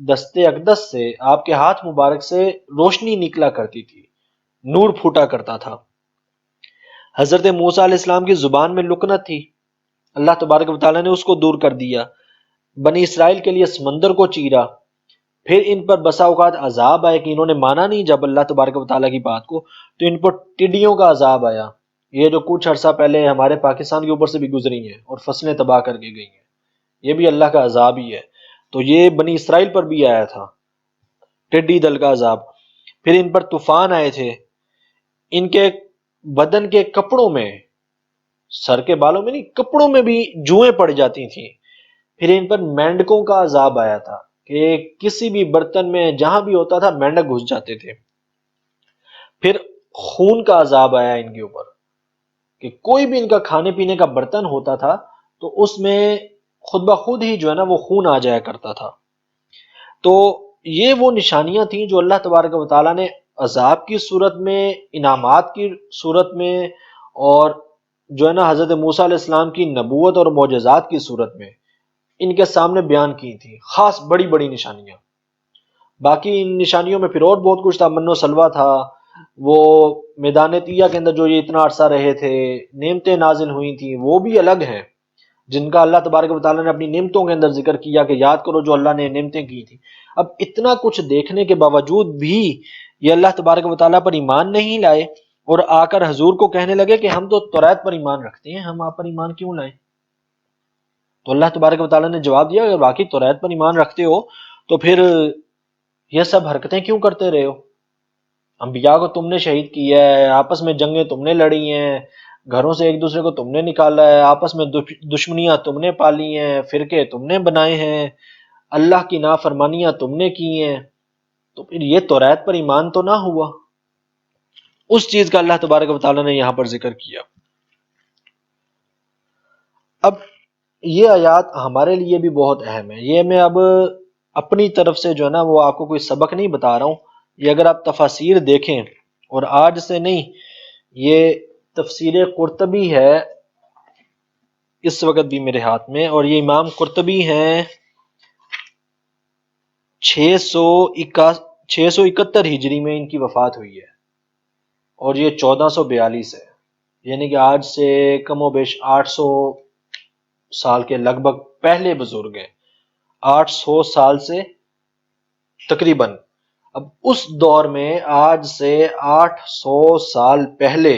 دست اقدس سے، آپ کے ہاتھ مبارک سے روشنی نکلا کرتی تھی، نور پھوٹا کرتا تھا. حضرت موسیٰ علیہ السلام کی زبان میں لکنت تھی، اللہ تبارک و تعالیٰ نے اس کو دور کر دیا. بنی اسرائیل کے لیے سمندر کو چیرا. پھر ان پر بسا اوقات عذاب آئے کہ انہوں نے مانا نہیں جب اللہ تبارک و تعالیٰ کی بات کو، تو ان پر ٹڈیوں کا عذاب آیا، یہ جو کچھ عرصہ پہلے ہمارے پاکستان کے اوپر سے بھی گزری ہیں اور فصلیں تباہ کر کے گئی ہیں، یہ بھی اللہ کا عذاب ہی ہے. تو یہ بنی اسرائیل پر بھی آیا تھا ٹڈی دل کا عذاب. پھر ان پر طوفان آئے تھے، ان کے بدن کے کپڑوں میں، سر کے بالوں میں نہیں، کپڑوں میں بھی جوئیں پڑ جاتی تھیں. پھر ان پر مینڈکوں کا عذاب آیا تھا کہ کسی بھی برتن میں جہاں بھی ہوتا تھا مینڈک گھس جاتے تھے. پھر خون کا عذاب آیا ان کے اوپر، کہ کوئی بھی ان کا کھانے پینے کا برتن ہوتا تھا تو اس میں خود بخود ہی جو ہے نا وہ خون آ جایا کرتا تھا۔ تو یہ وہ نشانیاں تھیں جو اللہ تبارک و تعالیٰ نے عذاب کی صورت میں، انعامات کی صورت میں، اور جو ہے نا حضرت موسیٰ علیہ السلام کی نبوت اور معجزات کی صورت میں ان کے سامنے بیان کی تھی، خاص بڑی بڑی نشانیاں۔ باقی ان نشانیوں میں پھر اور بہت کچھ تھا، من و سلوہ تھا، وہ میدان طیہ کے اندر جو یہ اتنا عرصہ رہے تھے، نعمتیں نازل ہوئی تھیں، وہ بھی الگ ہیں جن کا اللہ تبارک و تعالیٰ نے اپنی نعمتوں کے اندر ذکر کیا کہ یاد کرو جو اللہ نے نعمتیں کی تھی۔ اب اتنا کچھ دیکھنے کے باوجود بھی یہ اللہ تبارک و تعالیٰ پر ایمان نہیں لائے، اور آ کر حضور کو کہنے لگے کہ ہم تو توریت پر ایمان رکھتے ہیں، ہم آپ پر ایمان کیوں لائیں؟ تو اللہ تبارک و تعالیٰ نے جواب دیا اگر باقی توریت پر ایمان رکھتے ہو تو پھر یہ سب حرکتیں کیوں کرتے رہے ہو؟ انبیاء کو تم نے شہید کیا ہے، آپس میں جنگیں تم نے لڑی ہیں، گھروں سے ایک دوسرے کو تم نے نکالا ہے، آپس میں دشمنیاں تم نے پالی ہیں، فرقے تم نے بنائے ہیں، اللہ کی نافرمانیاں تم نے کی ہیں، تو پھر یہ توریت پر ایمان تو نہ ہوا۔ اس چیز کا اللہ تبارک و تعالیٰ نے یہاں پر ذکر کیا۔ اب یہ آیات ہمارے لیے بھی بہت اہم ہے، یہ میں اب اپنی طرف سے جو ہے نا وہ آپ کو کوئی سبق نہیں بتا رہا ہوں، یہ اگر آپ تفاسیر دیکھیں، اور آج سے نہیں، یہ تفسیر قرطبی ہے اس وقت بھی میرے ہاتھ میں، اور یہ امام قرطبی ہیں 671 ہجری میں ان کی وفات ہوئی ہے، اور یہ 1442 ہے، یعنی کہ آج سے کم و بیش 800 سال کے لگ بھگ پہلے بزرگ ہیں، 800 سال سے تقریباً۔ اب اس دور میں آج سے 800 سال پہلے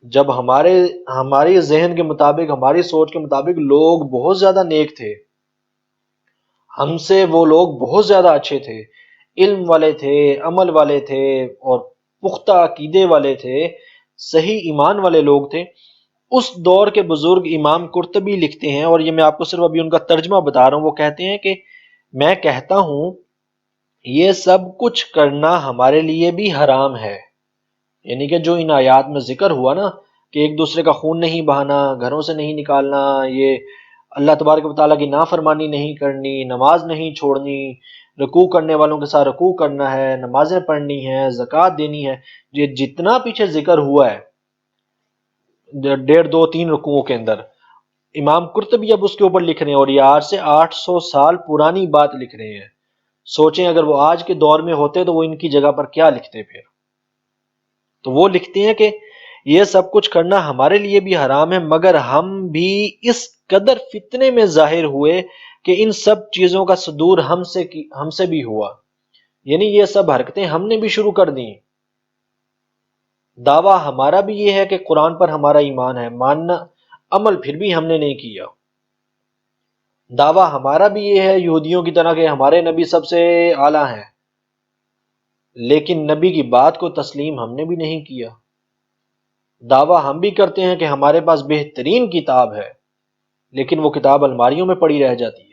جب ہماری ذہن کے مطابق، ہماری سوچ کے مطابق لوگ بہت زیادہ نیک تھے، ہم سے وہ لوگ بہت زیادہ اچھے تھے، علم والے تھے، عمل والے تھے، اور پختہ عقیدے والے تھے، صحیح ایمان والے لوگ تھے، اس دور کے بزرگ امام قرطبی لکھتے ہیں، اور یہ میں آپ کو صرف ابھی ان کا ترجمہ بتا رہا ہوں، وہ کہتے ہیں کہ میں کہتا ہوں یہ سب کچھ کرنا ہمارے لیے بھی حرام ہے، یعنی کہ جو ان آیات میں ذکر ہوا نا کہ ایک دوسرے کا خون نہیں بہانا، گھروں سے نہیں نکالنا، یہ اللہ تبارک و تعالیٰ کی نافرمانی نہیں کرنی، نماز نہیں چھوڑنی، رکوع کرنے والوں کے ساتھ رکوع کرنا ہے، نمازیں پڑھنی ہیں، زکوٰۃ دینی ہے، یہ جتنا پیچھے ذکر ہوا ہے 1.5 2 3 رکوعوں کے اندر، امام قرطبی اب اس کے اوپر لکھ رہے ہیں، اور یہ آج سے 800 سال پرانی بات لکھ رہے ہیں۔ سوچیں اگر وہ آج کے دور میں ہوتے تو وہ ان کی جگہ پر کیا لکھتے پھر؟ تو وہ لکھتے ہیں کہ یہ سب کچھ کرنا ہمارے لیے بھی حرام ہے، مگر ہم بھی اس قدر فتنے میں ظاہر ہوئے کہ ان سب چیزوں کا صدور ہم سے بھی ہوا، یعنی یہ سب حرکتیں ہم نے بھی شروع کر دیں۔ دعویٰ ہمارا بھی یہ ہے کہ قرآن پر ہمارا ایمان ہے، ماننا، عمل پھر بھی ہم نے نہیں کیا۔ دعویٰ ہمارا بھی یہ ہے یہودیوں کی طرح کہ ہمارے نبی سب سے اعلیٰ ہیں، لیکن نبی کی بات کو تسلیم ہم نے بھی نہیں کیا۔ دعویٰ ہم بھی کرتے ہیں کہ ہمارے پاس بہترین کتاب ہے، لیکن وہ کتاب الماریوں میں پڑی رہ جاتی ہے۔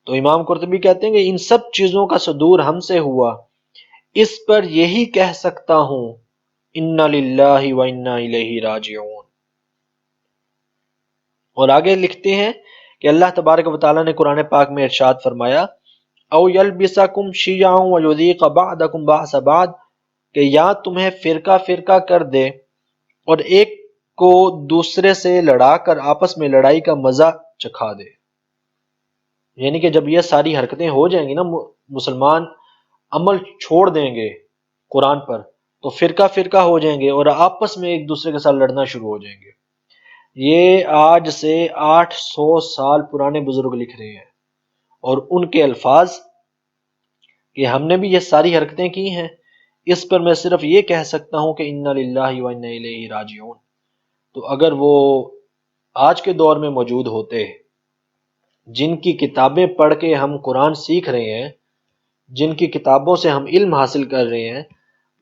تو امام قرطبی کہتے ہیں کہ ان سب چیزوں کا صدور ہم سے ہوا، اس پر یہی کہہ سکتا ہوں انا للہ و انا الیہ راجعون۔ اور آگے لکھتے ہیں کہ اللہ تبارک و تعالیٰ نے قرآن پاک میں ارشاد فرمایا او یلبسکم شیعا ویذیق بعضکم بعض بعض، کہ یا تمہیں فرقہ فرقہ کر دے اور ایک کو دوسرے سے لڑا کر آپس میں لڑائی کا مزہ چکھا دے، یعنی کہ جب یہ ساری حرکتیں ہو جائیں گی نا، مسلمان عمل چھوڑ دیں گے قرآن پر، تو فرقہ فرقہ ہو جائیں گے اور آپس میں ایک دوسرے کے ساتھ لڑنا شروع ہو جائیں گے۔ یہ آج سے 800 سال پرانے بزرگ لکھ رہے ہیں، اور ان کے الفاظ کہ ہم نے بھی یہ ساری حرکتیں کی ہیں، اس پر میں صرف یہ کہہ سکتا ہوں کہ انا للہ و انا الیہ راجعون۔ تو اگر وہ آج کے دور میں موجود ہوتے، جن کی کتابیں پڑھ کے ہم قرآن سیکھ رہے ہیں، جن کی کتابوں سے ہم علم حاصل کر رہے ہیں،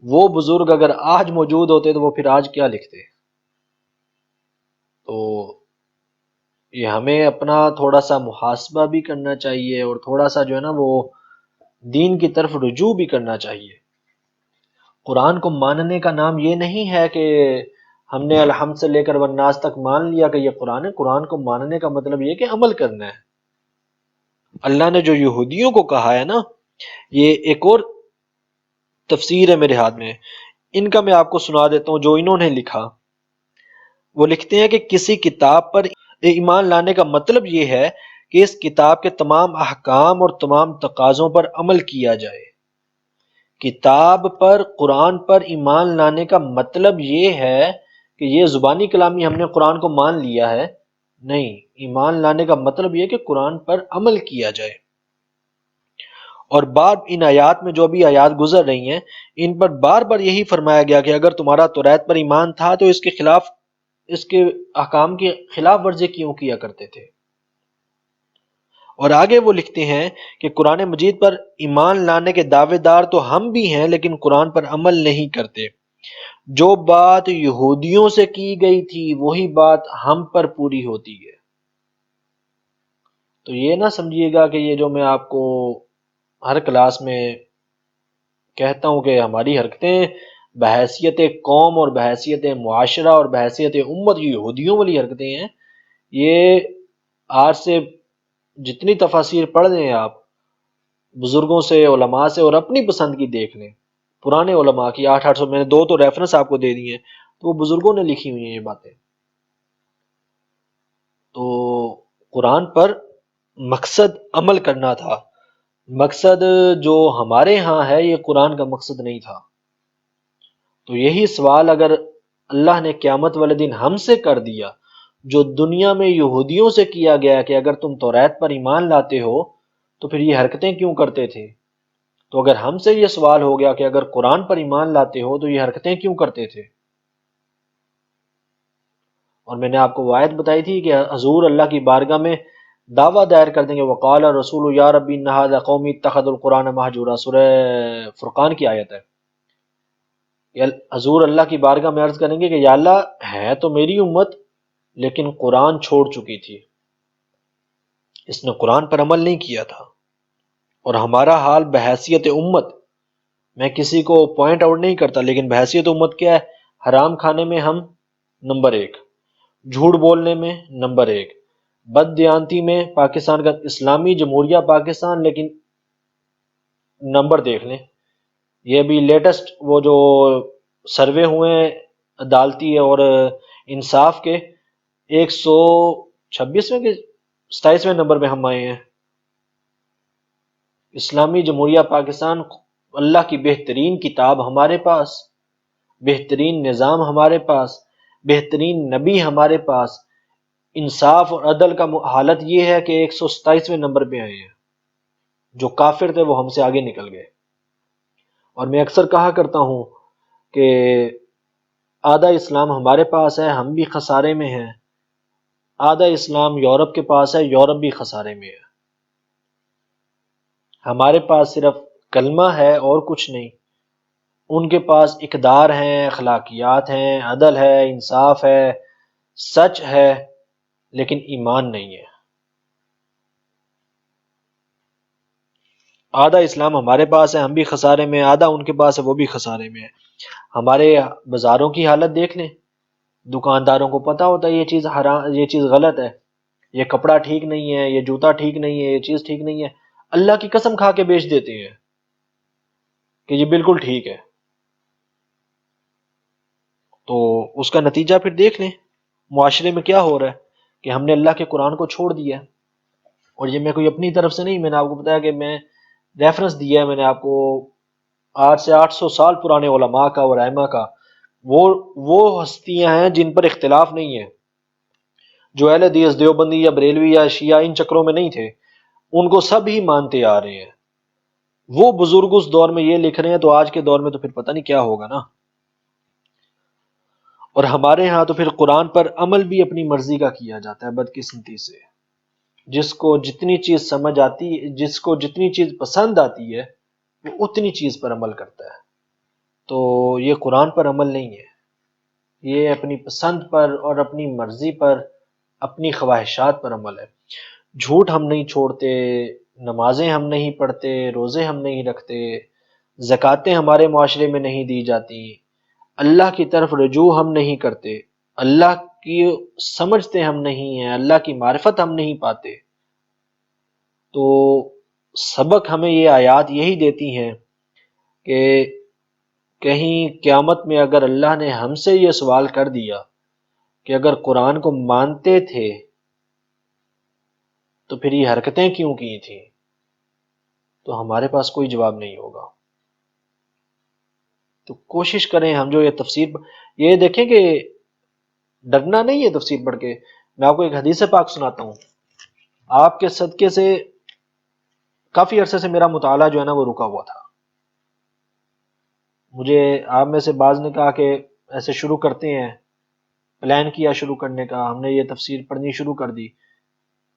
وہ بزرگ اگر آج موجود ہوتے تو وہ پھر آج کیا لکھتے؟ تو یہ ہمیں اپنا تھوڑا سا محاسبہ بھی کرنا چاہیے، اور تھوڑا سا جو ہے نا وہ دین کی طرف رجوع بھی کرنا چاہیے۔ قرآن کو ماننے کا نام یہ نہیں ہے کہ ہم نے الحمد سے لے کر والناس تک مان لیا کہ یہ قرآن ہے. قرآن کو ماننے کا مطلب یہ کہ عمل کرنا ہے. اللہ نے جو یہودیوں کو کہا ہے نا، یہ ایک اور تفسیر ہے میرے ہاتھ میں، ان کا میں آپ کو سنا دیتا ہوں جو انہوں نے لکھا. وہ لکھتے ہیں کہ کسی کتاب پر ایمان لانے کا مطلب یہ ہے کہ اس کتاب کے تمام احکام اور تمام تقاضوں پر عمل کیا جائے. کتاب پر، قرآن پر ایمان لانے کا مطلب یہ ہے کہ یہ زبانی کلامی ہم نے قرآن کو مان لیا ہے، نہیں. ایمان لانے کا مطلب یہ کہ قرآن پر عمل کیا جائے. اور بعد ان آیات میں جو بھی آیات گزر رہی ہیں ان پر بار بار یہی فرمایا گیا کہ اگر تمہارا توریت پر ایمان تھا تو اس کے خلاف، اس کے احکام کی خلاف ورزی کیوں کیا کرتے تھے. اور آگے وہ لکھتے ہیں کہ قرآن مجید پر ایمان لانے کے دعوے دار تو ہم بھی ہیں لیکن قرآن پر عمل نہیں کرتے. جو بات یہودیوں سے کی گئی تھی وہی بات ہم پر پوری ہوتی ہے. تو یہ نہ سمجھیے گا کہ یہ جو میں آپ کو ہر کلاس میں کہتا ہوں کہ ہماری حرکتیں بحیثیت قوم اور بحیثیت معاشرہ اور بحیثیت امت یہودیوں والی حرکتیں ہیں. یہ آج سے جتنی تفاسیر پڑھ لیں آپ بزرگوں سے، علماء سے، اور اپنی پسند کی دیکھ لیں، پرانے علماء کی 800 میں نے 2 تو ریفرنس آپ کو دے دی ہیں، تو وہ بزرگوں نے لکھی ہوئی ہیں یہ باتیں. تو قرآن پر مقصد عمل کرنا تھا. مقصد جو ہمارے ہاں ہے یہ قرآن کا مقصد نہیں تھا. تو یہی سوال اگر اللہ نے قیامت والے دن ہم سے کر دیا جو دنیا میں یہودیوں سے کیا گیا کہ اگر تم توریت پر ایمان لاتے ہو تو پھر یہ حرکتیں کیوں کرتے تھے، تو اگر ہم سے یہ سوال ہو گیا کہ اگر قرآن پر ایمان لاتے ہو تو یہ حرکتیں کیوں کرتے تھے. اور میں نے آپ کو وہ آیت بتائی تھی کہ حضور اللہ کی بارگاہ میں دعویٰ دائر کر دیں گے، وقال رسول یا ربی ان ھذا قومی اتخذوا القرآن مہجورا، سورہ فرقان کی آیت ہے. حضور اللہ کی بارگاہ میں عرض کریں گے کہ یا اللہ، ہے تو میری امت لیکن قرآن چھوڑ چکی تھی، اس نے قرآن پر عمل نہیں کیا تھا. اور ہمارا حال بحیثیت امت، میں کسی کو پوائنٹ آؤٹ نہیں کرتا، لیکن بحیثیت امت کیا ہے؟ حرام کھانے میں ہم نمبر 1، جھوٹ بولنے میں نمبر 1، بد دیانتی میں پاکستان کا اسلامی جمہوریہ پاکستان، لیکن نمبر دیکھ لیں، یہ ابھی لیٹسٹ وہ جو سروے ہوئے ہیں عدالتی اور انصاف کے، 126ویں کے 27ویں نمبر پہ ہم آئے ہیں. اسلامی جمہوریہ پاکستان، اللہ کی بہترین کتاب ہمارے پاس، بہترین نظام ہمارے پاس، بہترین نبی ہمارے پاس، انصاف اور عدل کا حالت یہ ہے کہ 127ویں نمبر پہ آئے ہیں. جو کافر تھے وہ ہم سے آگے نکل گئے. اور میں اکثر کہا کرتا ہوں کہ آدھا اسلام ہمارے پاس ہے، ہم بھی خسارے میں ہیں، آدھا اسلام یورپ کے پاس ہے، یورپ بھی خسارے میں ہے. ہمارے پاس صرف کلمہ ہے اور کچھ نہیں، ان کے پاس اقدار ہیں، اخلاقیات ہیں، عدل ہے، انصاف ہے، سچ ہے، لیکن ایمان نہیں ہے. آدھا اسلام ہمارے پاس ہے، ہم بھی خسارے میں، آدھا ان کے پاس ہے، وہ بھی خسارے میں ہے. ہمارے بازاروں کی حالت دیکھ لیں، دکانداروں کو پتہ ہوتا ہے یہ چیز حرام، یہ چیز غلط ہے، یہ کپڑا ٹھیک نہیں ہے، یہ جوتا ٹھیک نہیں ہے، یہ چیز ٹھیک نہیں ہے، اللہ کی قسم کھا کے بیچ دیتے ہیں کہ یہ بالکل ٹھیک ہے. تو اس کا نتیجہ پھر دیکھ لیں معاشرے میں کیا ہو رہا ہے کہ ہم نے اللہ کے قرآن کو چھوڑ دیا. اور یہ میں کوئی اپنی طرف سے نہیں، میں نے آپ کو بتایا کہ میں ریفرنس دیا ہے، میں نے آپ کو 800 سال پرانے علماء کا اور ائمہ کا، وہ ہستیاں ہیں جن پر اختلاف نہیں ہے، جو اہل حدیث دیوبندی یا بریلوی یا شیعہ ان چکروں میں نہیں تھے، ان کو سب ہی مانتے آ رہے ہیں. وہ بزرگ اس دور میں یہ لکھ رہے ہیں تو آج کے دور میں تو پھر پتہ نہیں کیا ہوگا نا. اور ہمارے ہاں تو پھر قرآن پر عمل بھی اپنی مرضی کا کیا جاتا ہے بدقسمتی سے. جس کو جتنی چیز سمجھ آتی ہے، جس کو جتنی چیز پسند آتی ہے وہ اتنی چیز پر عمل کرتا ہے. تو یہ قرآن پر عمل نہیں ہے، یہ اپنی پسند پر اور اپنی مرضی پر، اپنی خواہشات پر عمل ہے. جھوٹ ہم نہیں چھوڑتے، نمازیں ہم نہیں پڑھتے، روزے ہم نہیں رکھتے، زکاتیں ہمارے معاشرے میں نہیں دی جاتی، اللہ کی طرف رجوع ہم نہیں کرتے، اللہ کی سمجھتے ہم نہیں ہیں، اللہ کی معرفت ہم نہیں پاتے، تو سبق ہمیں یہ آیات یہی دیتی ہیں کہ کہیں قیامت میں اگر اللہ نے ہم سے یہ سوال کر دیا کہ اگر قرآن کو مانتے تھے تو پھر یہ حرکتیں کیوں کی تھیں، تو ہمارے پاس کوئی جواب نہیں ہوگا۔ تو کوشش کریں ہم جو یہ تفسیر یہ دیکھیں کہ ڈرنا نہیں ہے تفسیر پڑھ کے۔ میں آپ کو ایک حدیث پاک سناتا ہوں، آپ کے صدقے سے کافی عرصے سے میرا مطالعہ جو ہے نا وہ رکا ہوا تھا۔ مجھے آپ میں سے بعض نے کہا کہ ایسے شروع کرتے ہیں، پلان کیا شروع کرنے کا، ہم نے یہ تفسیر پڑھنی شروع کر دی۔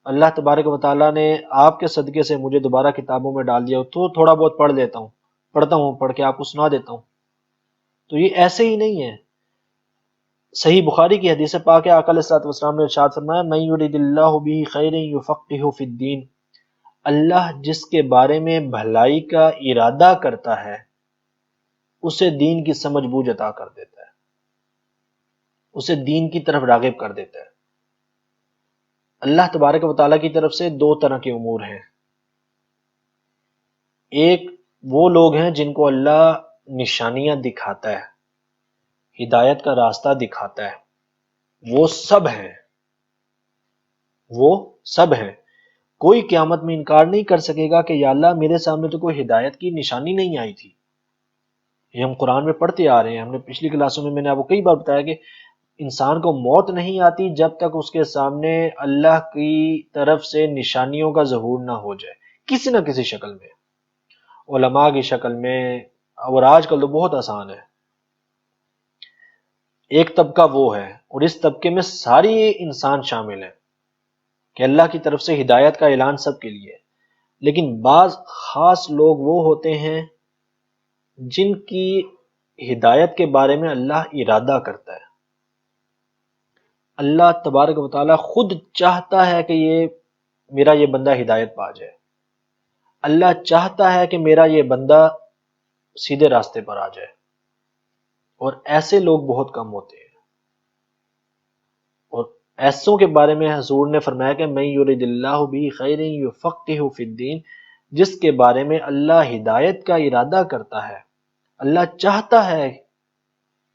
اللہ تبارک و تعالیٰ نے آپ کے صدقے سے مجھے دوبارہ کتابوں میں ڈال دیا، تو تھوڑا بہت پڑھتا ہوں، پڑھ کے آپ کو سنا دیتا ہوں۔ تو یہ ایسے ہی نہیں ہے، صحیح بخاری کی حدیث پاک ہے، آقا علیہ الصلوۃ والسلام نے ارشاد فرمایا من یرید اللہ بہ خیر یفقہہ فی الدین، اللہ جس کے بارے میں بھلائی کا ارادہ کرتا ہے اسے دین کی سمجھ بوجھ عطا کر دیتا ہے، اسے دین کی طرف راغب کر دیتا ہے۔ اللہ تبارک و تعالیٰ کی طرف سے دو طرح کے امور ہیں، ایک وہ لوگ ہیں جن کو اللہ نشانیاں دکھاتا ہے، ہدایت کا راستہ دکھاتا ہے، وہ سب ہیں، وہ سب ہیں۔ کوئی قیامت میں انکار نہیں کر سکے گا کہ یا اللہ میرے سامنے تو کوئی ہدایت کی نشانی نہیں آئی تھی۔ یہ ہم قرآن میں پڑھتے آ رہے ہیں، ہم نے پچھلی کلاسوں میں نے آپ کو کئی بار بتایا کہ انسان کو موت نہیں آتی جب تک اس کے سامنے اللہ کی طرف سے نشانیوں کا ظہور نہ ہو جائے، کسی نہ کسی شکل میں، علماء کی شکل میں، اور آج کل تو بہت آسان ہے۔ ایک طبقہ وہ ہے، اور اس طبقے میں ساری انسان شامل ہیں کہ اللہ کی طرف سے ہدایت کا اعلان سب کے لیے، لیکن بعض خاص لوگ وہ ہوتے ہیں جن کی ہدایت کے بارے میں اللہ ارادہ کرتا ہے، اللہ تبارک و تعالیٰ خود چاہتا ہے کہ میرا یہ بندہ ہدایت پا جائے، اللہ چاہتا ہے کہ میرا یہ بندہ سیدھے راستے پر آ جائے، اور ایسے لوگ بہت کم ہوتے ہیں، اور ایسوں کے بارے میں حضور نے فرمایا کہ من یرید اللہ بہ خیر یفقہہ فی الدین، جس کے بارے میں اللہ ہدایت کا ارادہ کرتا ہے، اللہ چاہتا ہے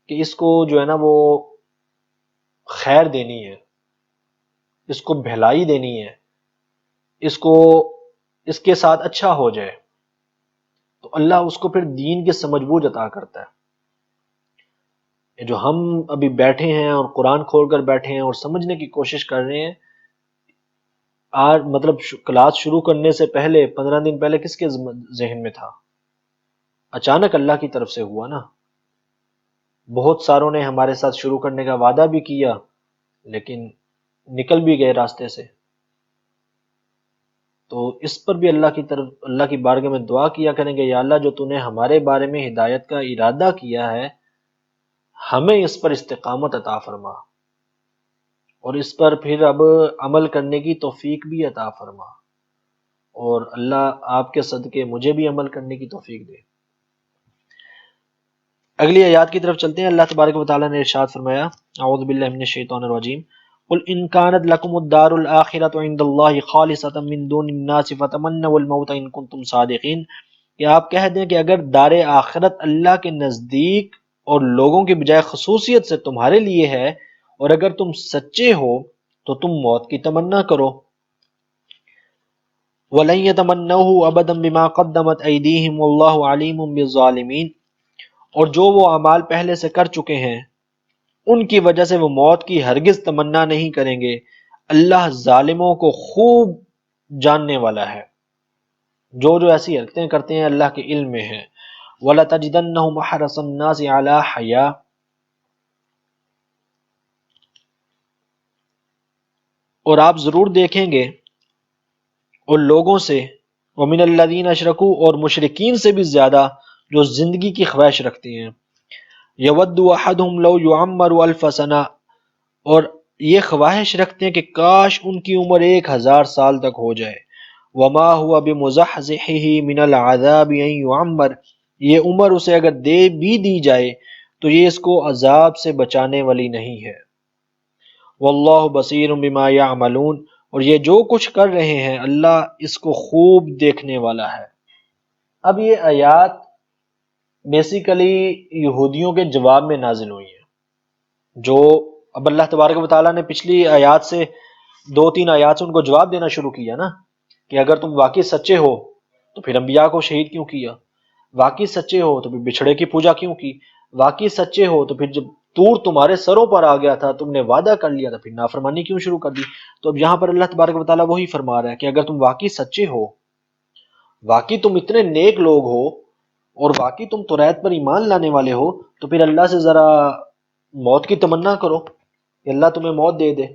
کہ اس کو جو ہے نا وہ خیر دینی ہے، اس کو بھلائی دینی ہے، اس کے ساتھ اچھا ہو جائے، تو اللہ اس کو پھر دین کی سمجھ بوجھ عطا کرتا ہے۔ جو ہم ابھی بیٹھے ہیں اور قرآن کھول کر بیٹھے ہیں اور سمجھنے کی کوشش کر رہے ہیں، آج مطلب کلاس شروع کرنے سے پہلے 15 دن پہلے کس کے ذہن میں تھا؟ اچانک اللہ کی طرف سے ہوا نا۔ بہت ساروں نے ہمارے ساتھ شروع کرنے کا وعدہ بھی کیا لیکن نکل بھی گئے راستے سے، تو اس پر بھی اللہ کی بارگاہ میں دعا کیا کریں گے، یا اللہ جو تو نے ہمارے بارے میں ہدایت کا ارادہ کیا ہے ہمیں اس پر استقامت عطا فرما، اور اس پر پھر اب عمل کرنے کی توفیق بھی عطا فرما، اور اللہ آپ کے صدقے مجھے بھی عمل کرنے کی توفیق دے۔ اگلی آیات کی طرف چلتے ہیں۔ اللہ تبارک و تعالیٰ نے ارشاد فرمایا، اعوذ باللہ من الشیطان الرجیم، قل ان كانت لكم الدار الآخرة عند الله خالصة من دون الناس فتمنوا الموت ان كنتم صادقین، کہ آپ کہہ دیں کہ اگر دار آخرت اللہ کے نزدیک اور لوگوں کی بجائے خصوصیت سے تمہارے لیے ہے، اور اگر تم سچے ہو تو تم موت کی تمنا کرو۔ وَلَن يَتَمَنَّوْهُ أَبَدًا بِمَا قَدَّمَتْ أَيْدِيهِمْ وَاللَّهُ عَلِيمٌ بِالظَّالِمِينَ، اور جو وہ اعمال پہلے سے کر چکے ہیں ان کی وجہ سے وہ موت کی ہرگز تمنا نہیں کریں گے، اللہ ظالموں کو خوب جاننے والا ہے، جو ایسی حرکتیں کرتے ہیں اللہ کے علم میں ہیں۔ وَلَتَجِدَنَّهُمْ أَحْرَصَ النَّاسِ عَلَى حَيَاةٍ، اور آپ ضرور دیکھیں گے اور لوگوں سے، وَمِنَ الَّذِينَ أَشْرَكُوا، اور مشرکین سے بھی زیادہ جو زندگی کی خواہش رکھتے ہیں، یود احدہم لو یعمر الف سنہ، اور یہ خواہش رکھتے ہیں کہ کاش ان کی عمر 1000 سال تک ہو جائے، وما هو بمزحزحہ من العذاب ان یعمر، یہ عمر اسے اگر دے بھی دی جائے تو یہ اس کو عذاب سے بچانے والی نہیں ہے۔ واللہ بصیر بما یعملون، اور یہ جو کچھ کر رہے ہیں اللہ اس کو خوب دیکھنے والا ہے۔ اب یہ آیات بیسیکلی یہودیوں کے جواب میں نازل ہوئی ہیں، جو اب اللہ تبارک و تعالیٰ نے پچھلی آیات سے 2-3 آیات سے ان کو جواب دینا شروع کیا نا، کہ اگر تم واقعی سچے ہو تو پھر انبیاء کو شہید کیوں کیا، واقعی سچے ہو تو پھر بچھڑے کی پوجا کیوں کی، واقعی سچے ہو تو پھر جب طور تمہارے سروں پر آ گیا تھا تم نے وعدہ کر لیا تھا پھر نافرمانی کیوں شروع کر دی۔ تو اب یہاں پر اللہ تبارک و تعالیٰ وہی فرما رہا ہے کہ اگر تم واقعی سچے ہو، واقعی تم اتنے نیک لوگ ہو، اور واقعی تم توریت پر ایمان لانے والے ہو، تو پھر اللہ سے ذرا موت کی تمنا کرو کہ اللہ تمہیں موت دے دے،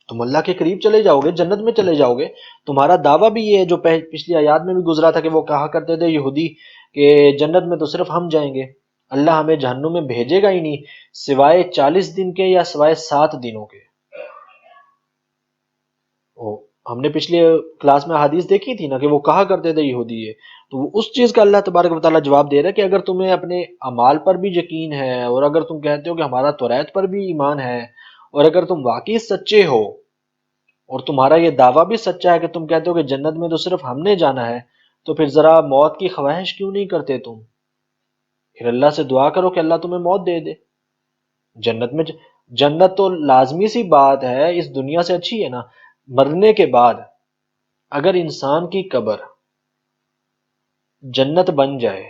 تم اللہ کے قریب چلے جاؤ گے، جنت میں چلے جاؤ گے۔ تمہارا دعویٰ بھی یہ ہے جو پچھلی آیات میں بھی گزرا تھا کہ وہ کہا کرتے تھے یہودی کہ جنت میں تو صرف ہم جائیں گے، اللہ ہمیں جہنم میں بھیجے گا ہی نہیں سوائے 40 دن کے یا سوائے 7 دنوں کے۔ ہم نے پچھلے کلاس میں حدیث دیکھی تھی نا کہ وہ کہا کرتے تھے یہودی یہ، تو وہ اس چیز کا اللہ تبارک و تعالیٰ جواب دے رہا ہے کہ اگر تمہیں اپنے اعمال پر بھی یقین ہے، اور اگر تم کہتے ہو کہ ہمارا توریت پر بھی ایمان ہے، اور اگر تم واقعی سچے ہو اور تمہارا یہ دعویٰ بھی سچا ہے کہ تم کہتے ہو کہ جنت میں تو صرف ہم نے جانا ہے، تو پھر ذرا موت کی خواہش کیوں نہیں کرتے تم؟ پھر اللہ سے دعا کرو کہ اللہ تمہیں موت دے دے جنت میں۔ جنت تو لازمی سی بات ہے، اس دنیا سے اچھی ہے نا۔ مرنے کے بعد اگر انسان کی قبر جنت بن جائے،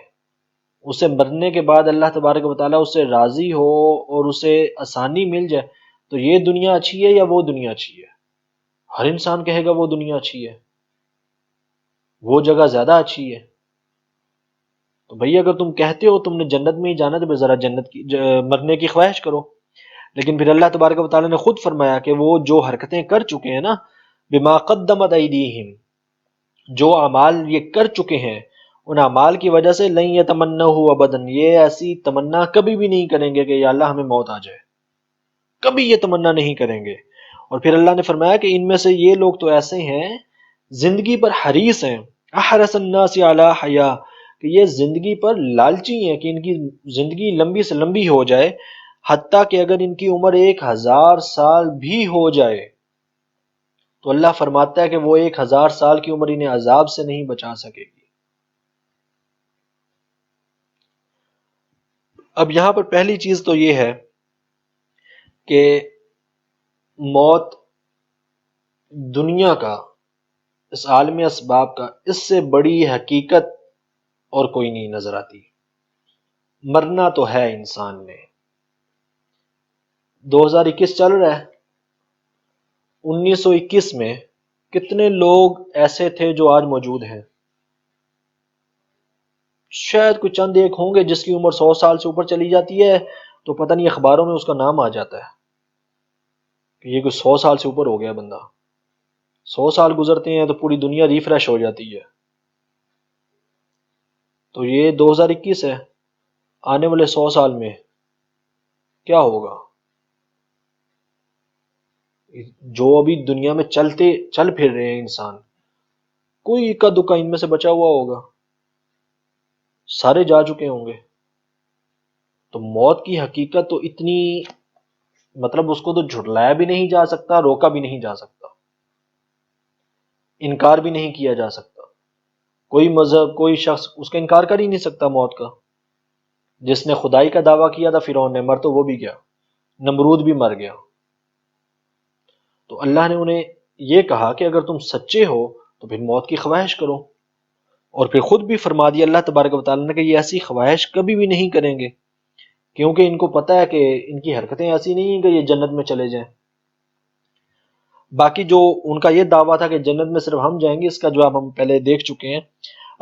اسے مرنے کے بعد اللہ تبارک و تعالیٰ اس سے راضی ہو اور اسے آسانی مل جائے، تو یہ دنیا اچھی ہے یا وہ دنیا اچھی ہے؟ ہر انسان کہے گا وہ دنیا اچھی ہے، وہ جگہ زیادہ اچھی ہے۔ تو بھئی اگر تم کہتے ہو تم نے جنت میں ہی جانا تو ذرا جنت کی مرنے کی خواہش کرو۔ لیکن پھر اللہ تبارک و تعالیٰ نے خود فرمایا کہ وہ جو حرکتیں کر چکے ہیں نا، بما قدمت ایدیہم، جو اعمال یہ کر چکے ہیں، ان اعمال کی وجہ سے لن یتمنہ ابدا، یہ ایسی تمنا کبھی بھی نہیں کریں گے کہ یا اللہ ہمیں موت آ جائے، کبھی یہ تمنا نہیں کریں گے۔ اور پھر اللہ نے فرمایا کہ ان میں سے یہ لوگ تو ایسے ہیں زندگی پر حریص ہیں، احرص الناس علی حیاہ، کہ یہ زندگی پر لالچی ہیں کہ ان کی زندگی لمبی سے لمبی ہو جائے، حتیٰ کہ اگر ان کی عمر 1000 سال بھی ہو جائے تو اللہ فرماتا ہے کہ وہ 1000 سال کی عمر انہیں عذاب سے نہیں بچا سکے گی۔ اب یہاں پر پہلی چیز تو یہ ہے کہ موت دنیا کا، اس عالم اسباب کا، اس سے بڑی حقیقت اور کوئی نہیں نظر آتی۔ مرنا تو ہے انسان نے۔ 2021 چل رہا ہے، 1921 میں کتنے لوگ ایسے تھے جو آج موجود ہیں؟ شاید کوئی چند ایک ہوں گے جس کی عمر 100 سال سے اوپر چلی جاتی ہے تو پتہ نہیں اخباروں میں اس کا نام آ جاتا ہے کہ یہ کوئی 100 سال سے اوپر ہو گیا بندہ۔ 100 سال گزرتے ہیں تو پوری دنیا ریفریش ہو جاتی ہے۔ تو یہ 2021 ہے، آنے والے 100 سال میں کیا ہوگا؟ جو ابھی دنیا میں چل پھر رہے ہیں انسان، کوئی اکا دکا ان میں سے بچا ہوا ہوگا، سارے جا چکے ہوں گے۔ تو موت کی حقیقت تو اتنی، مطلب اس کو تو جھٹلایا بھی نہیں جا سکتا، روکا بھی نہیں جا سکتا، انکار بھی نہیں کیا جا سکتا۔ کوئی مذہب، کوئی شخص اس کا انکار کر ہی نہیں سکتا موت کا۔ جس نے خدائی کا دعویٰ کیا تھا فرعون نے، مر تو وہ بھی گیا، نمرود بھی مر گیا۔ تو اللہ نے انہیں یہ کہا کہ اگر تم سچے ہو تو پھر موت کی خواہش کرو، اور پھر خود بھی فرما دیا اللہ تبارک و تعالیٰ نے کہ یہ ایسی خواہش کبھی بھی نہیں کریں گے، کیونکہ ان کو پتہ ہے کہ ان کی حرکتیں ایسی نہیں ہیں کہ یہ جنت میں چلے جائیں۔ باقی جو ان کا یہ دعویٰ تھا کہ جنت میں صرف ہم جائیں گے، اس کا جواب ہم پہلے دیکھ چکے ہیں۔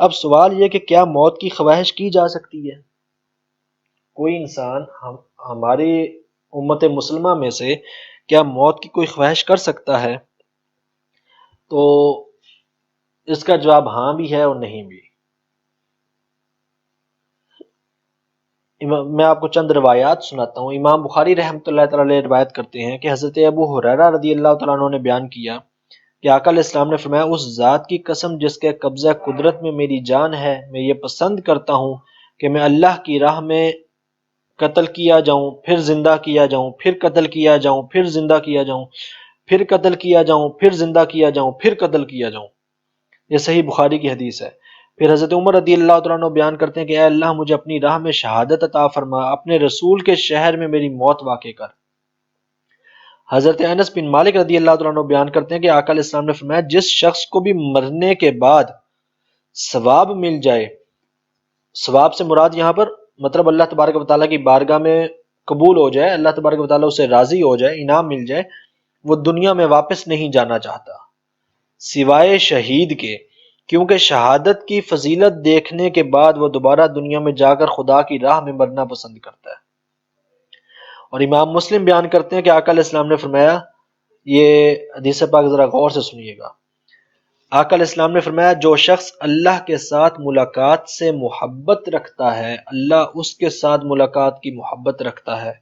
اب سوال یہ کہ کیا موت کی خواہش کی جا سکتی ہے؟ کوئی انسان ہماری امت مسلمہ میں سے کیا موت کی کوئی خواہش کر سکتا ہے؟ تو اس کا جواب ہاں بھی ہے اور نہیں بھی۔ میں آپ کو چند روایات سناتا ہوں۔ امام بخاری رحمۃ اللہ تعالی علیہ روایت کرتے ہیں کہ حضرت ابو ہریرہ رضی اللہ تعالیٰ عنہ نے بیان کیا کہ آقا علیہ السلام نے فرمایا اس ذات کی قسم جس کے قبضہ قدرت میں میری جان ہے، میں یہ پسند کرتا ہوں کہ میں اللہ کی راہ میں قتل کیا جاؤں، پھر زندہ کیا جاؤں، پھر قتل کیا جاؤں، پھر زندہ کیا جاؤں، پھر قتل کیا جاؤں، پھر زندہ کیا جاؤں، پھر قتل کیا جاؤں۔ یہ صحیح بخاری کی حدیث ہے۔ پھر حضرت عمر رضی اللہ تعالیٰ عنہ بیان کرتے ہیں کہ اے اللہ مجھے اپنی راہ میں شہادت عطا فرما، اپنے رسول کے شہر میں میری موت واقع کر۔ حضرت انس بن مالک رضی اللہ تعالیٰ عنہ بیان کرتے ہیں کہ آقا علیہ السلام نے فرمایا جس شخص کو بھی مرنے کے بعد ثواب مل جائے، ثواب سے مراد یہاں پر مطلب اللہ تبارک و تعالیٰ کی بارگاہ میں قبول ہو جائے، اللہ تبارک و تعالیٰ اسے راضی ہو جائے، انعام مل جائے، وہ دنیا میں واپس نہیں جانا چاہتا سوائے شہید کے، کیونکہ شہادت کی فضیلت دیکھنے کے بعد وہ دوبارہ دنیا میں جا کر خدا کی راہ میں مرنا پسند کرتا ہے۔ اور امام مسلم بیان کرتے ہیں کہ آقا علیہ السلام نے فرمایا، یہ حدیث پاک ذرا غور سے سنیے گا، آقا علیہ السلام نے فرمایا جو شخص اللہ کے ساتھ ملاقات سے محبت رکھتا ہے اللہ اس کے ساتھ ملاقات کی محبت رکھتا ہے،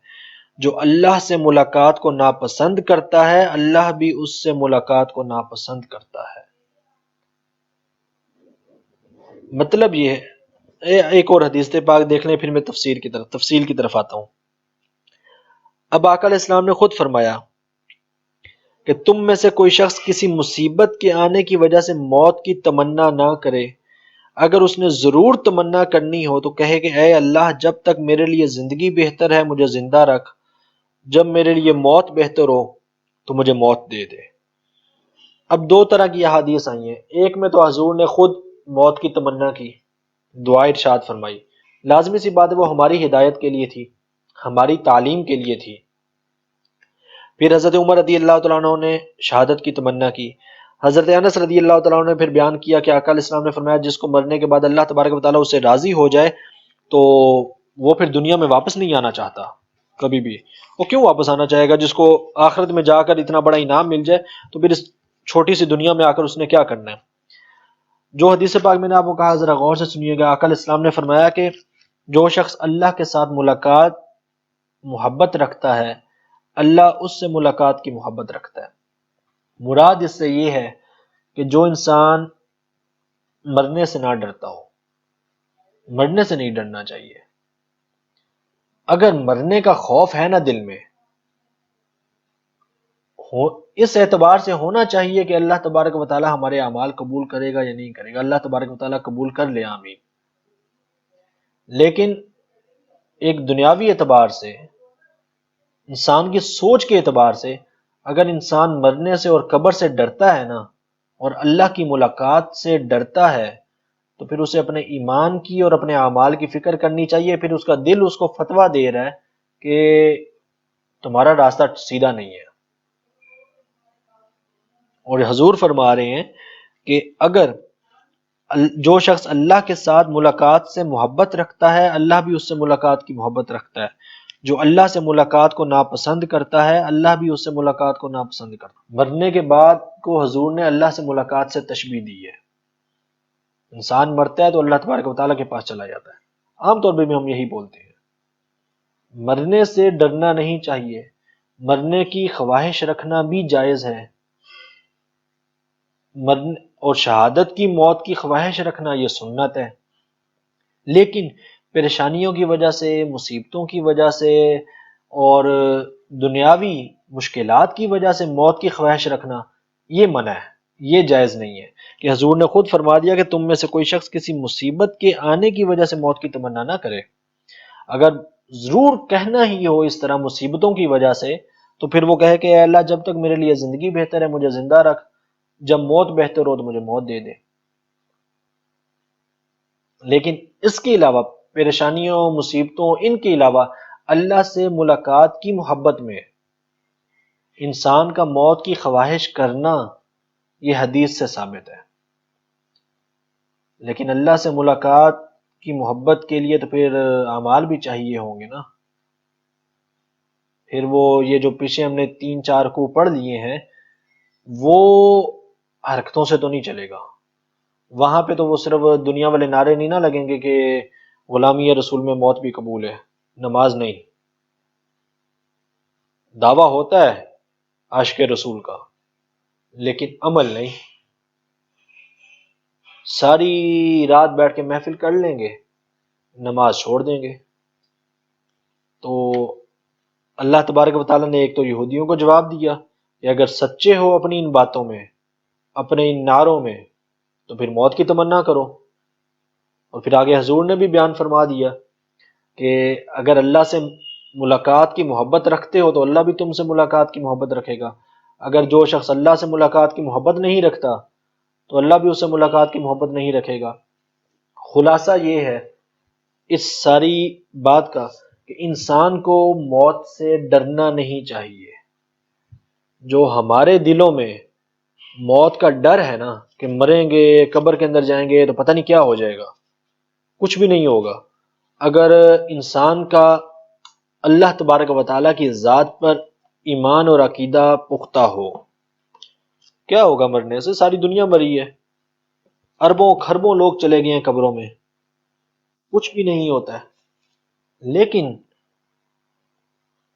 جو اللہ سے ملاقات کو ناپسند کرتا ہے اللہ بھی اس سے ملاقات کو ناپسند کرتا ہے۔ مطلب یہ ہے، ایک اور حدیث پاک دیکھ لیں پھر میں تفصیل کی طرف آتا ہوں۔ اب آقا علیہ السلام نے خود فرمایا کہ تم میں سے کوئی شخص کسی مصیبت کے آنے کی وجہ سے موت کی تمنا نہ کرے، اگر اس نے ضرور تمنا کرنی ہو تو کہے کہ اے اللہ جب تک میرے لیے زندگی بہتر ہے مجھے زندہ رکھ، جب میرے لیے موت بہتر ہو تو مجھے موت دے دے۔ اب دو طرح کی احادیث آئی ہیں، ایک میں تو حضور نے خود موت کی تمنا کی، دعا ارشاد فرمائی، لازمی سی بات ہے وہ ہماری ہدایت کے لیے تھی، ہماری تعلیم کے لیے تھی۔ پھر حضرت عمر رضی اللہ تعالیٰ عنہ نے شہادت کی تمنا کی۔ حضرت انس رضی اللہ تعالیٰ عنہ نے پھر بیان کیا کہ آقا علیہ السلام نے فرمایا جس کو مرنے کے بعد اللہ تبارک و تعالیٰ اس سے راضی ہو جائے تو وہ پھر دنیا میں واپس نہیں آنا چاہتا کبھی بھی۔ وہ کیوں واپس آنا چاہے گا؟ جس کو آخرت میں جا کر اتنا بڑا انعام مل جائے تو پھر اس چھوٹی سی دنیا میں آ کر اس نے کیا کرنا ہے؟ جو حدیث پاک میں نے آپ کو کہا ذرا غور سے سنیے گا، آقا علیہ السلام نے فرمایا کہ جو شخص اللہ کے ساتھ ملاقات محبت رکھتا ہے اللہ اس سے ملاقات کی محبت رکھتا ہے۔ مراد اس سے یہ ہے کہ جو انسان مرنے سے نہ ڈرتا ہو، مرنے سے نہیں ڈرنا چاہیے۔ اگر مرنے کا خوف ہے نا دل میں، اس اعتبار سے ہونا چاہیے کہ اللہ تبارک و تعالی ہمارے اعمال قبول کرے گا یا نہیں کرے گا، اللہ تبارک و تعالی قبول کر لے، آمین۔ لیکن ایک دنیاوی اعتبار سے، انسان کی سوچ کے اعتبار سے، اگر انسان مرنے سے اور قبر سے ڈرتا ہے نا اور اللہ کی ملاقات سے ڈرتا ہے تو پھر اسے اپنے ایمان کی اور اپنے اعمال کی فکر کرنی چاہیے۔ پھر اس کا دل اس کو فتویٰ دے رہا ہے کہ تمہارا راستہ سیدھا نہیں ہے، اور حضور فرما رہے ہیں کہ اگر جو شخص اللہ کے ساتھ ملاقات سے محبت رکھتا ہے اللہ بھی اس سے ملاقات کی محبت رکھتا ہے، جو اللہ سے ملاقات کو ناپسند کرتا ہے اللہ بھی اس سے ملاقات کو ناپسند کرتا ہے۔ مرنے کے بعد کو حضور نے اللہ سے ملاقات سے تشبیہ دی ہے۔ انسان مرتا ہے تو اللہ تبارک و تعالیٰ کے پاس چلا جاتا ہے، عام طور پہ بھی ہم یہی بولتے ہیں۔ مرنے سے ڈرنا نہیں چاہیے، مرنے کی خواہش رکھنا بھی جائز ہے، اور شہادت کی موت کی خواہش رکھنا یہ سنت ہے، لیکن پریشانیوں کی وجہ سے، مصیبتوں کی وجہ سے اور دنیاوی مشکلات کی وجہ سے موت کی خواہش رکھنا یہ منع ہے، یہ جائز نہیں ہے۔ کہ حضور نے خود فرما دیا کہ تم میں سے کوئی شخص کسی مصیبت کے آنے کی وجہ سے موت کی تمنا نہ کرے۔ اگر ضرور کہنا ہی ہو اس طرح مصیبتوں کی وجہ سے تو پھر وہ کہے کہ اے اللہ جب تک میرے لیے زندگی بہتر ہے مجھے زندہ رکھ، جب موت بہتر ہو تو مجھے موت دے دے۔ لیکن اس کے علاوہ پریشانیوں، مصیبتوں، ان کے علاوہ اللہ سے ملاقات کی محبت میں انسان کا موت کی خواہش کرنا یہ حدیث سے ثابت ہے۔ لیکن اللہ سے ملاقات کی محبت کے لیے تو پھر اعمال بھی چاہیے ہوں گے نا۔ پھر وہ یہ جو پیچھے ہم نے 3-4 کو پڑھ لیے ہیں وہ حرکتوں سے تو نہیں چلے گا، وہاں پہ تو وہ صرف دنیا والے نعرے نہیں نہ لگیں گے کہ غلامی رسول میں موت بھی قبول ہے، نماز نہیں۔ دعویٰ ہوتا ہے عاشق رسول کا، لیکن عمل نہیں. ساری رات بیٹھ کے محفل کر لیں گے، نماز چھوڑ دیں گے. تو اللہ تبارک و تعالیٰ نے ایک تو یہودیوں کو جواب دیا کہ اگر سچے ہو اپنی ان باتوں میں، اپنے ان نعروں میں، تو پھر موت کی تمنا کرو. اور پھر آگے حضور نے بھی بیان فرما دیا کہ اگر اللہ سے ملاقات کی محبت رکھتے ہو تو اللہ بھی تم سے ملاقات کی محبت رکھے گا. اگر جو شخص اللہ سے ملاقات کی محبت نہیں رکھتا تو اللہ بھی اس سے ملاقات کی محبت نہیں رکھے گا. خلاصہ یہ ہے اس ساری بات کا کہ انسان کو موت سے ڈرنا نہیں چاہیے. جو ہمارے دلوں میں موت کا ڈر ہے نا کہ مریں گے، قبر کے اندر جائیں گے تو پتہ نہیں کیا ہو جائے گا، کچھ بھی نہیں ہوگا. اگر انسان کا اللہ تبارک و تعالیٰ کی ذات پر ایمان اور عقیدہ پختہ ہو، کیا ہوگا مرنے سے؟ ساری دنیا مری ہے، اربوں کھربوں لوگ چلے گئے ہیں قبروں میں، کچھ بھی نہیں ہوتا ہے. لیکن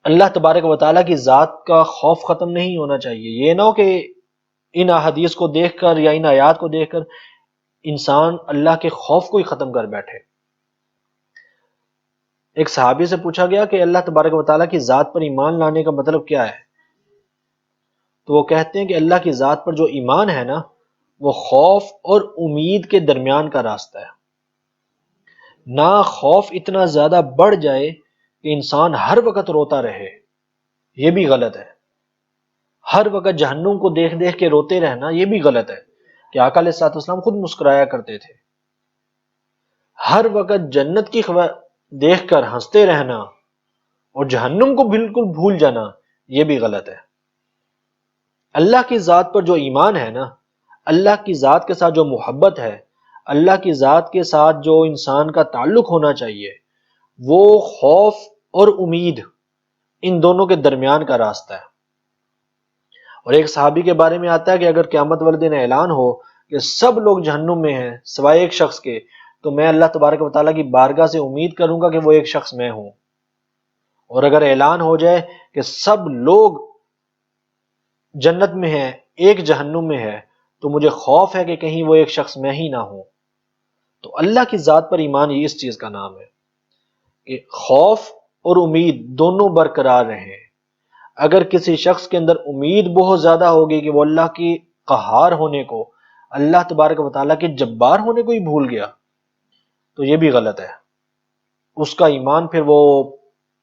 اللہ تبارک و تعالیٰ کی ذات کا خوف ختم نہیں ہونا چاہیے. یہ نہ ہو کہ ان احادیث کو دیکھ کر یا ان آیات کو دیکھ کر انسان اللہ کے خوف کو ہی ختم کر بیٹھے. ایک صحابی سے پوچھا گیا کہ اللہ تبارک و تعالیٰ کی ذات پر ایمان لانے کا مطلب کیا ہے؟ تو وہ کہتے ہیں کہ اللہ کی ذات پر جو ایمان ہے نا، وہ خوف اور امید کے درمیان کا راستہ ہے. نہ خوف اتنا زیادہ بڑھ جائے کہ انسان ہر وقت روتا رہے، یہ بھی غلط ہے. ہر وقت جہنم کو دیکھ دیکھ کے روتے رہنا، یہ بھی غلط ہے کہ آقا علیہ الصلوۃ والسلام خود مسکرایا کرتے تھے. ہر وقت جنت کی خبر دیکھ کر ہنستے رہنا اور جہنم کو بالکل بھول جانا، یہ بھی غلط ہے. اللہ کی ذات پر جو ایمان ہے نا، اللہ کی ذات کے ساتھ جو محبت ہے، اللہ کی ذات کے ساتھ جو انسان کا تعلق ہونا چاہیے، وہ خوف اور امید ان دونوں کے درمیان کا راستہ ہے. اور ایک صحابی کے بارے میں آتا ہے کہ اگر قیامت والے دن اعلان ہو کہ سب لوگ جہنم میں ہیں سوائے ایک شخص کے، تو میں اللہ تبارک و تعالیٰ کی بارگاہ سے امید کروں گا کہ وہ ایک شخص میں ہوں. اور اگر اعلان ہو جائے کہ سب لوگ جنت میں ہیں، ایک جہنم میں ہے، تو مجھے خوف ہے کہ کہیں وہ ایک شخص میں ہی نہ ہوں. تو اللہ کی ذات پر ایمان یہ اس چیز کا نام ہے کہ خوف اور امید دونوں برقرار رہیں. اگر کسی شخص کے اندر امید بہت زیادہ ہوگی کہ وہ اللہ کی قہار ہونے کو، اللہ تبارک و تعالیٰ کے جبار ہونے کو ہی بھول گیا، تو یہ بھی غلط ہے. اس کا ایمان پھر وہ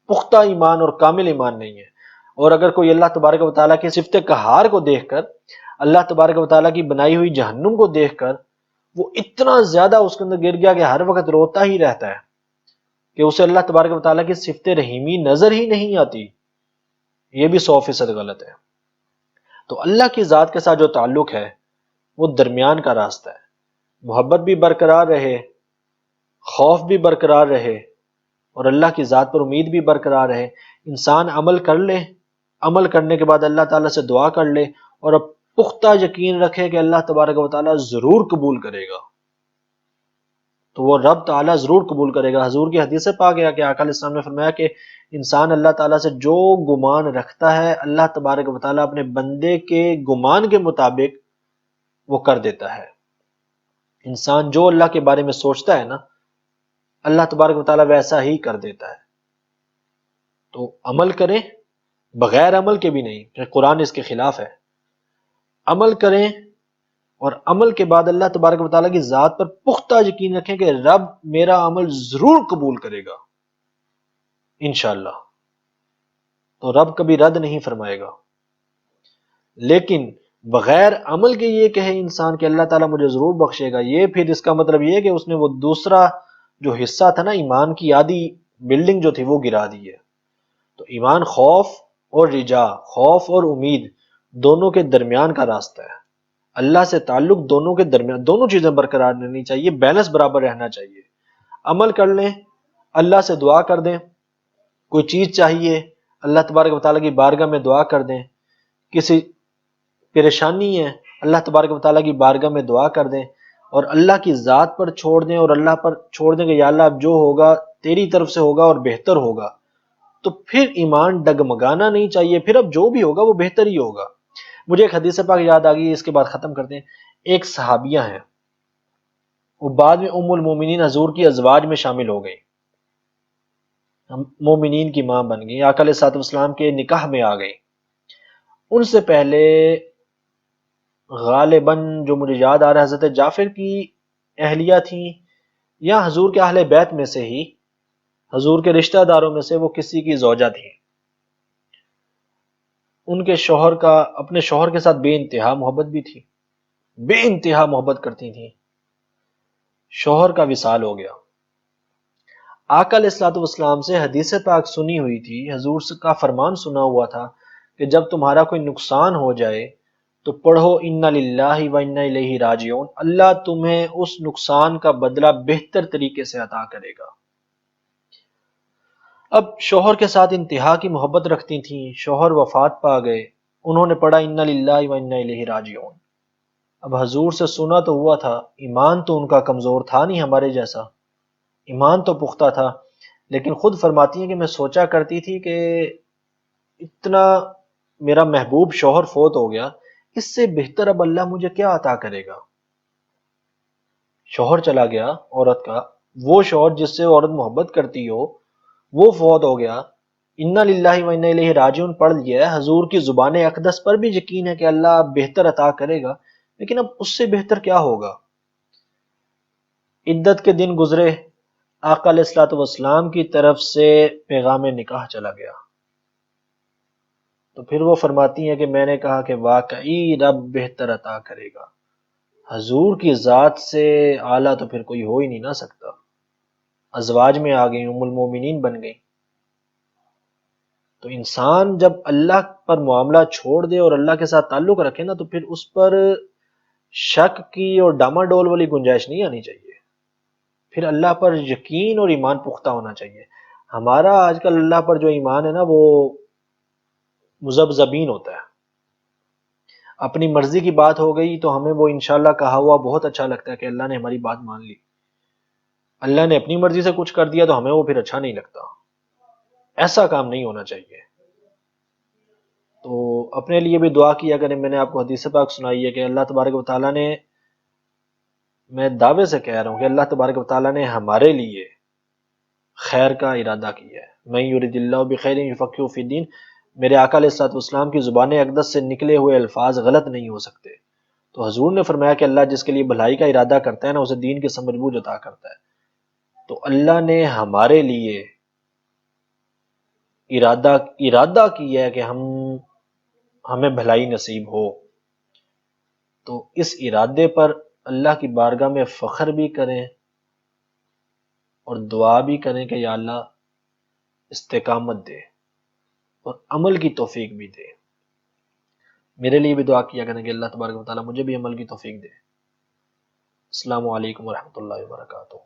پختہ ایمان اور کامل ایمان نہیں ہے. اور اگر کوئی اللہ تبارک و تعالیٰ کی صفت قہار کو دیکھ کر، اللہ تبارک و تعالیٰ کی بنائی ہوئی جہنم کو دیکھ کر وہ اتنا زیادہ اس کے اندر گر گیا کہ ہر وقت روتا ہی رہتا ہے کہ اسے اللہ تبارک و تعالیٰ کی صفت رحیمی نظر ہی نہیں آتی، یہ بھی 100% غلط ہے. تو اللہ کی ذات کے ساتھ جو تعلق ہے وہ درمیان کا راستہ ہے. محبت بھی برقرار رہے، خوف بھی برقرار رہے، اور اللہ کی ذات پر امید بھی برقرار رہے. انسان عمل کر لے، عمل کرنے کے بعد اللہ تعالیٰ سے دعا کر لے اور اب پختہ یقین رکھے کہ اللہ تبارک و تعالیٰ ضرور قبول کرے گا، تو وہ رب تعالیٰ ضرور قبول کرے گا. حضور کی حدیث سے پا گیا کہ آقا علیہ السلام نے فرمایا کہ انسان اللہ تعالیٰ سے جو گمان رکھتا ہے، اللہ تبارک و تعالیٰ اپنے بندے کے گمان کے مطابق وہ کر دیتا ہے. انسان جو اللہ کے بارے میں سوچتا ہے نا، اللہ تبارک و تعالیٰ ویسا ہی کر دیتا ہے. تو عمل کریں، بغیر عمل کے بھی نہیں، کہ قرآن اس کے خلاف ہے. عمل کریں اور عمل کے بعد اللہ تبارک و تعالیٰ کی ذات پر پختہ یقین رکھیں کہ رب میرا عمل ضرور قبول کرے گا انشاءاللہ. تو رب کبھی رد نہیں فرمائے گا. لیکن بغیر عمل کے یہ کہے انسان کہ اللہ تعالیٰ مجھے ضرور بخشے گا، یہ پھر اس کا مطلب یہ ہے کہ اس نے وہ دوسرا جو حصہ تھا نا، ایمان کی آدھی بلڈنگ جو تھی وہ گرا دی ہے. تو ایمان خوف اور رجا، خوف اور امید دونوں کے درمیان کا راستہ ہے. اللہ سے تعلق دونوں کے درمیان، دونوں چیزیں برقرار رہنی چاہیے، بیلنس برابر رہنا چاہیے. عمل کر لیں، اللہ سے دعا کر دیں، کوئی چیز چاہیے اللہ تبارک و تعالیٰ کی بارگاہ میں دعا کر دیں، کسی پریشانی ہے اللہ تبارک و تعالیٰ کی بارگاہ میں دعا کر دیں اور اللہ کی ذات پر چھوڑ دیں اور اللہ پر چھوڑ دیں کہ یا اللہ اب جو ہوگا تیری طرف سے ہوگا اور بہتر ہوگا. تو پھر ایمان ڈگمگانا نہیں چاہیے، پھر اب جو بھی ہوگا وہ بہتر ہی ہوگا. مجھے ایک حدیث پاک یاد آ گئی، اس کے بعد ختم کرتے ہیں۔ ایک صحابیہ ہیں، وہ بعد میں ام المومنین حضور کی ازواج میں شامل ہو گئی، مومنین کی ماں بن گئی، آقا علیہ الصلوۃ والسلام کے نکاح میں آ گئی۔ ان سے پہلے غالباً جو مجھے یاد آ رہا ہے حضرت جعفر کی اہلیہ تھیں، یا حضور کے اہل بیت میں سے ہی، حضور کے رشتہ داروں میں سے وہ کسی کی زوجہ تھیں۔ ان کے شوہر کا اپنے شوہر کے ساتھ بے انتہا محبت بھی تھی، بے انتہا محبت کرتی تھیں۔ شوہر کا وصال ہو گیا، آقا علیہ الصلوۃ والسلام سے حدیث پاک سنی ہوئی تھی، حضور کا فرمان سنا ہوا تھا کہ جب تمہارا کوئی نقصان ہو جائے تو پڑھو انا للہ و انا الیہ راجعون، اللہ تمہیں اس نقصان کا بدلہ بہتر طریقے سے عطا کرے گا۔ اب شوہر کے ساتھ انتہا کی محبت رکھتی تھیں، شوہر وفات پا گئے، انہوں نے پڑھا انا للہ و انا الیہ راجعون۔ اب حضور سے سنا تو ہوا تھا، ایمان تو ان کا کمزور تھا نہیں ہمارے جیسا، ایمان تو پختہ تھا، لیکن خود فرماتی ہیں کہ میں سوچا کرتی تھی کہ اتنا میرا محبوب شوہر فوت ہو گیا، اس سے بہتر اب اللہ مجھے کیا عطا کرے گا۔ شوہر چلا گیا عورت کا، وہ شوہر جس سے عورت محبت کرتی ہو وہ فوت ہو گیا، انا للہ و انا الیہ راجعون پڑھ لیا ہے، حضور کی زبان اقدس پر بھی یقین ہے کہ اللہ بہتر عطا کرے گا، لیکن اب اس سے بہتر کیا ہوگا۔ عدت کے دن گزرے، آقا علیہ الصلوۃ والسلام کی طرف سے پیغام نکاح چلا گیا، تو پھر وہ فرماتی ہیں کہ میں نے کہا کہ واقعی رب بہتر عطا کرے گا، حضور کی ذات سے اعلیٰ تو پھر کوئی ہو ہی نہیں نہ سکتا۔ ازواج میں آ گئی، ام المومنین بن گئی۔ تو انسان جب اللہ پر معاملہ چھوڑ دے اور اللہ کے ساتھ تعلق رکھے نا، تو پھر اس پر شک کی اور ڈاماڈول والی گنجائش نہیں آنی چاہیے، پھر اللہ پر یقین اور ایمان پختہ ہونا چاہیے۔ ہمارا آج کل اللہ پر جو ایمان ہے نا وہ مذبذبین ہوتا ہے، اپنی مرضی کی بات ہو گئی تو ہمیں وہ انشاءاللہ کہا ہوا بہت اچھا لگتا ہے کہ اللہ نے ہماری بات مان لی، اللہ نے اپنی مرضی سے کچھ کر دیا تو ہمیں وہ پھر اچھا نہیں لگتا، ایسا کام نہیں ہونا چاہیے۔ تو اپنے لیے بھی دعا کیا کریں، میں نے آپ کو حدیث پاک سنائی ہے کہ اللہ تبارک و تعالیٰ نے، میں دعوے سے کہہ رہا ہوں کہ اللہ تبارک و تعالیٰ نے ہمارے لیے خیر کا ارادہ کیا ہے، من یرید اللہ بخیر یفقہہ فی الدین، میرے آقا علیہ الصلوۃ والسلام کی زبان اقدس سے نکلے ہوئے الفاظ غلط نہیں ہو سکتے، تو حضور نے فرمایا کہ اللہ جس کے لیے بھلائی کا ارادہ کرتا ہے نا اسے دین کی سمجھ بوجھ عطا کرتا ہے، تو اللہ نے ہمارے لیے ارادہ کیا ہے کہ ہمیں بھلائی نصیب ہو، تو اس ارادے پر اللہ کی بارگاہ میں فخر بھی کریں اور دعا بھی کریں کہ یا اللہ استقامت دے اور عمل کی توفیق بھی دے۔ میرے لیے بھی دعا کیا کریں کہ اللہ تبارک و تعالیٰ مجھے بھی عمل کی توفیق دے۔ السلام علیکم ورحمۃ اللہ وبرکاتہ۔